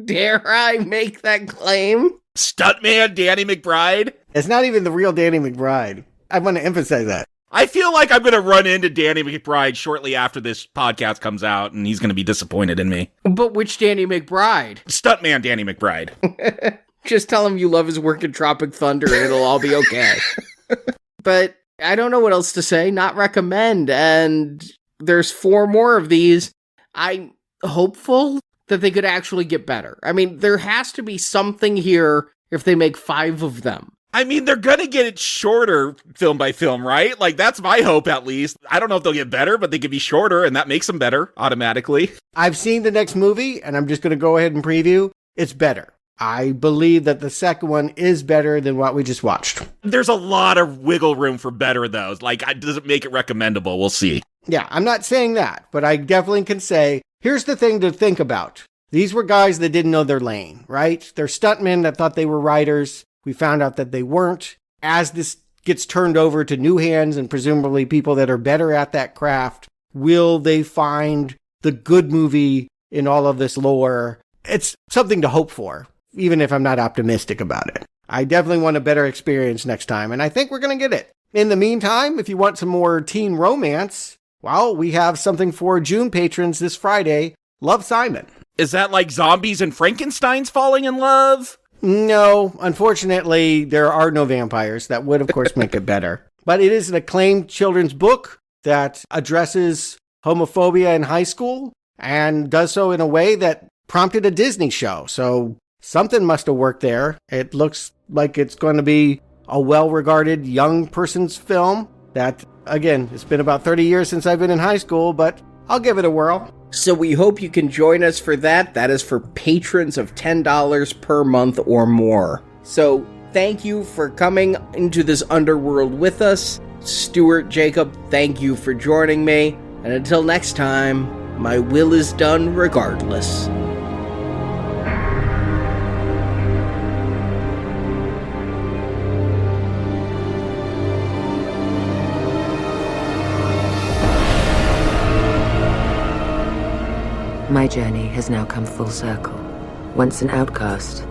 Dare I make that claim? Stuntman Danny McBride? It's not even the real Danny McBride. I want to emphasize that. I feel like I'm going to run into Danny McBride shortly after this podcast comes out, and he's going to be disappointed in me. But which Danny McBride? Stuntman Danny McBride. Just tell him you love his work in Tropic Thunder and it'll all be okay. But I don't know what else to say. Not recommend. And there's 4 more of these. I'm hopeful that they could actually get better. I mean, there has to be something here if they make 5 of them. I mean, they're going to get it shorter film by film, right? Like, that's my hope, at least. I don't know if they'll get better, but they could be shorter, and that makes them better automatically. I've seen the next movie, and I'm just going to go ahead and preview. It's better. I believe that the second one is better than what we just watched. There's a lot of wiggle room for better, though. Like, it doesn't make it recommendable. We'll see. Yeah, I'm not saying that, but I definitely can say, here's the thing to think about. These were guys that didn't know their lane, right? They're stuntmen that thought they were writers. We found out that they weren't. As this gets turned over to new hands and presumably people that are better at that craft, will they find the good movie in all of this lore? It's something to hope for, even if I'm not optimistic about it. I definitely want a better experience next time, and I think we're going to get it. In the meantime, if you want some more teen romance, well, we have something for June patrons this Friday. Love, Simon. Is that like zombies and Frankensteins falling in love? No, unfortunately, there are no vampires. That would, of course, make it better. But it is an acclaimed children's book that addresses homophobia in high school and does so in a way that prompted a Disney show. So something must have worked there. It looks like it's going to be a well-regarded young person's film that, again, it's been about 30 years since I've been in high school, but I'll give it a whirl. So we hope you can join us for that. That is for patrons of $10 per month or more. So thank you for coming into this Underworld with us. Stuart, Jakob, thank you for joining me. And until next time, my will is done regardless. My journey has now come full circle. Once an outcast,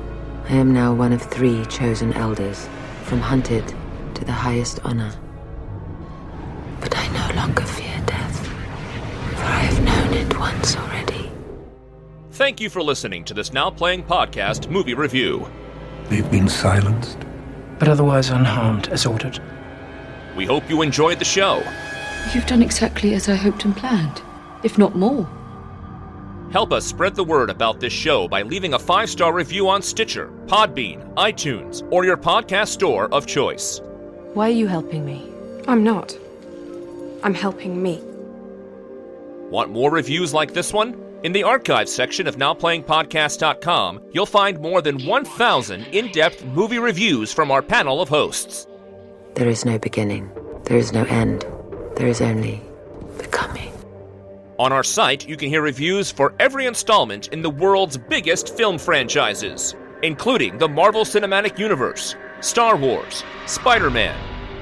I am now one of 3 chosen elders, from hunted to the highest honor. But I no longer fear death, for I have known it once already. Thank you for listening to this Now Playing Podcast movie review. They've been silenced, but otherwise unharmed, as ordered. We hope you enjoyed the show. You've done exactly as I hoped and planned, if not more. Help us spread the word about this show by leaving a 5-star review on Stitcher, Podbean, iTunes, or your podcast store of choice. Why are you helping me? I'm not. I'm helping me. Want more reviews like this one? In the archives section of NowPlayingPodcast.com, you'll find more than 1,000 in-depth movie reviews from our panel of hosts. There is no beginning. There is no end. There is only becoming. On our site, you can hear reviews for every installment in the world's biggest film franchises, including the Marvel Cinematic Universe, Star Wars, Spider-Man,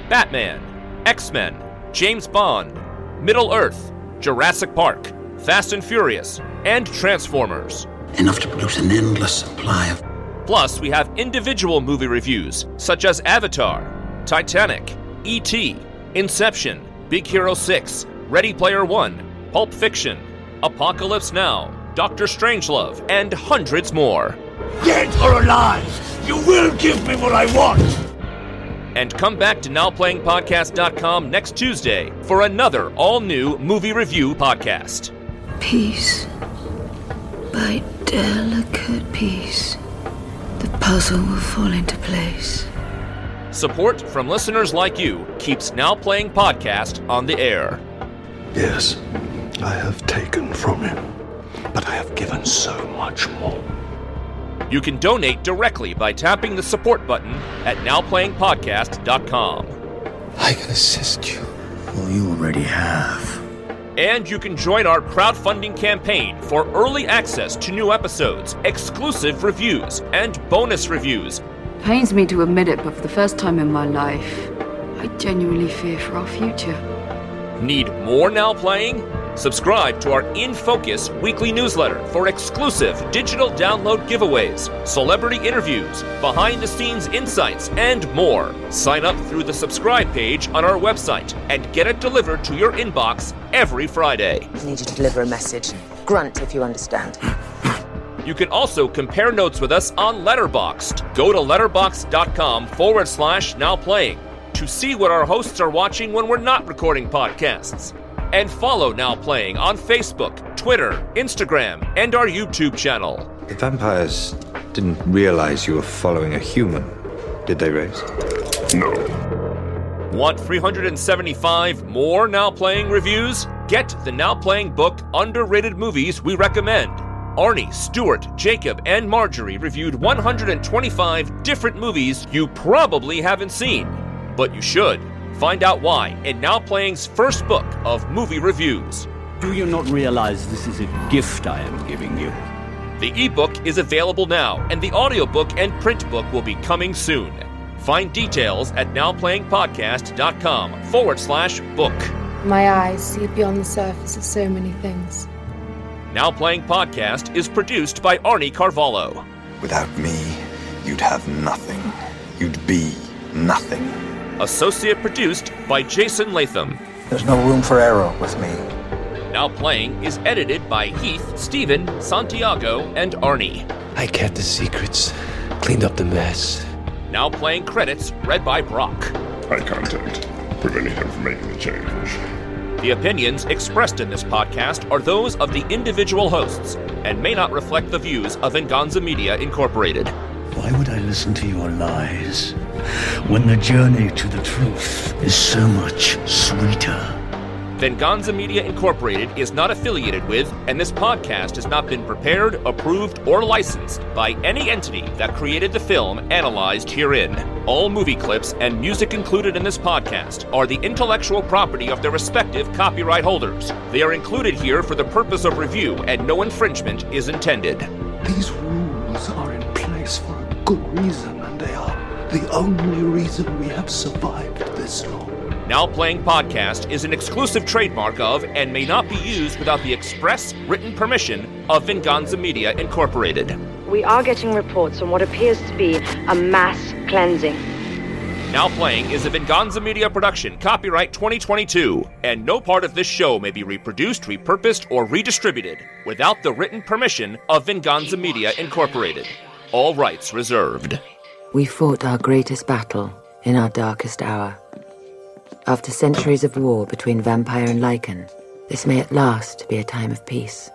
Batman, X-Men, James Bond, Middle-earth, Jurassic Park, Fast and Furious, and Transformers. Enough to produce an endless supply of... Plus, we have individual movie reviews, such as Avatar, Titanic, E.T., Inception, Big Hero 6, Ready Player One, Pulp Fiction, Apocalypse Now, Dr. Strangelove, and hundreds more. Dead or alive, you will give me what I want! And come back to NowPlayingPodcast.com next Tuesday for another all-new movie review podcast. Piece by delicate piece, the puzzle will fall into place. Support from listeners like you keeps Now Playing Podcast on the air. Yes, I have taken from him, but I have given so much more. You can donate directly by tapping the support button at nowplayingpodcast.com. I can assist you. Well, you already have. And you can join our crowdfunding campaign for early access to new episodes, exclusive reviews, and bonus reviews. Pains me to admit it, but for the first time in my life, I genuinely fear for our future. Need more Now Playing? Subscribe to our In Focus weekly newsletter for exclusive digital download giveaways, celebrity interviews, behind-the-scenes insights, and more. Sign up through the subscribe page on our website and get it delivered to your inbox every Friday. I need you to deliver a message. Grunt if you understand. You can also compare notes with us on Letterboxd. Go to letterboxd.com/nowplaying to see what our hosts are watching when we're not recording podcasts. And follow Now Playing on Facebook, Twitter, Instagram, and our YouTube channel. The vampires didn't realize you were following a human, did they, Race? No. Want 375 more Now Playing reviews? Get the Now Playing book, Underrated Movies We Recommend. Arnie, Stuart, Jakob, and Marjorie reviewed 125 different movies you probably haven't seen, but you should. Find out why in Now Playing's first book of movie reviews. Do you not realize this is a gift I am giving you? The ebook is available now, and the audiobook and print book will be coming soon. Find details at nowplayingpodcast.com/book. My eyes see beyond the surface of so many things. Now Playing Podcast is produced by Arnie Carvalho. Without me, you'd have nothing. You'd be nothing. Associate produced by Jason Latham. There's no room for error with me. Now Playing is edited by Heath, Stephen, Santiago, and Arnie. I kept the secrets, cleaned up the mess. Now Playing credits read by Brock. High content, preventing him from making the change. The opinions expressed in this podcast are those of the individual hosts and may not reflect the views of Venganza Media Incorporated. Why would I listen to your lies when the journey to the truth is so much sweeter? Venganza Media Incorporated is not affiliated with, and this podcast has not been prepared, approved, or licensed by any entity that created the film analyzed herein. All movie clips and music included in this podcast are the intellectual property of their respective copyright holders. They are included here for the purpose of review, and no infringement is intended. These rules are in place for a good reason, and they are the only reason we have survived this long. Now Playing Podcast is an exclusive trademark of and may not be used without the express written permission of Venganza Media Incorporated. We are getting reports on what appears to be a mass cleansing. Now Playing is a Venganza Media production, copyright 2022, and no part of this show may be reproduced, repurposed, or redistributed without the written permission of Venganza Media Incorporated. All rights reserved. We fought our greatest battle in our darkest hour. After centuries of war between vampire and Lycan, this may at last be a time of peace.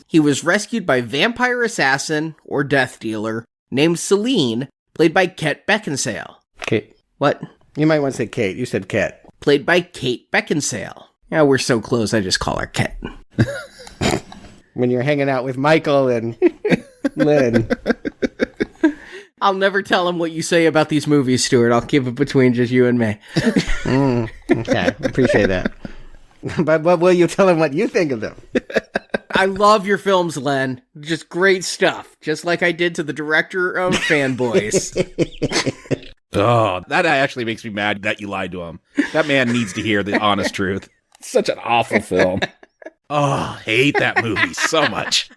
He was rescued by vampire assassin, or death dealer, named Celine, played by Kate Beckinsale. Kate. What? You might want to say Kate. You said Kate. Played by Kate Beckinsale. Yeah, we're so close, I just call her Kate. When you're hanging out with Michael and Len. I'll never tell him what you say about these movies, Stuart. I'll keep it between just you and me. Okay, appreciate that. But will you tell him what you think of them? I love your films, Len. Just great stuff. Just like I did to the director of Fanboys. Oh, that actually makes me mad that you lied to him. That man needs to hear the honest truth. It's such an awful film. Oh, I hate that movie so much.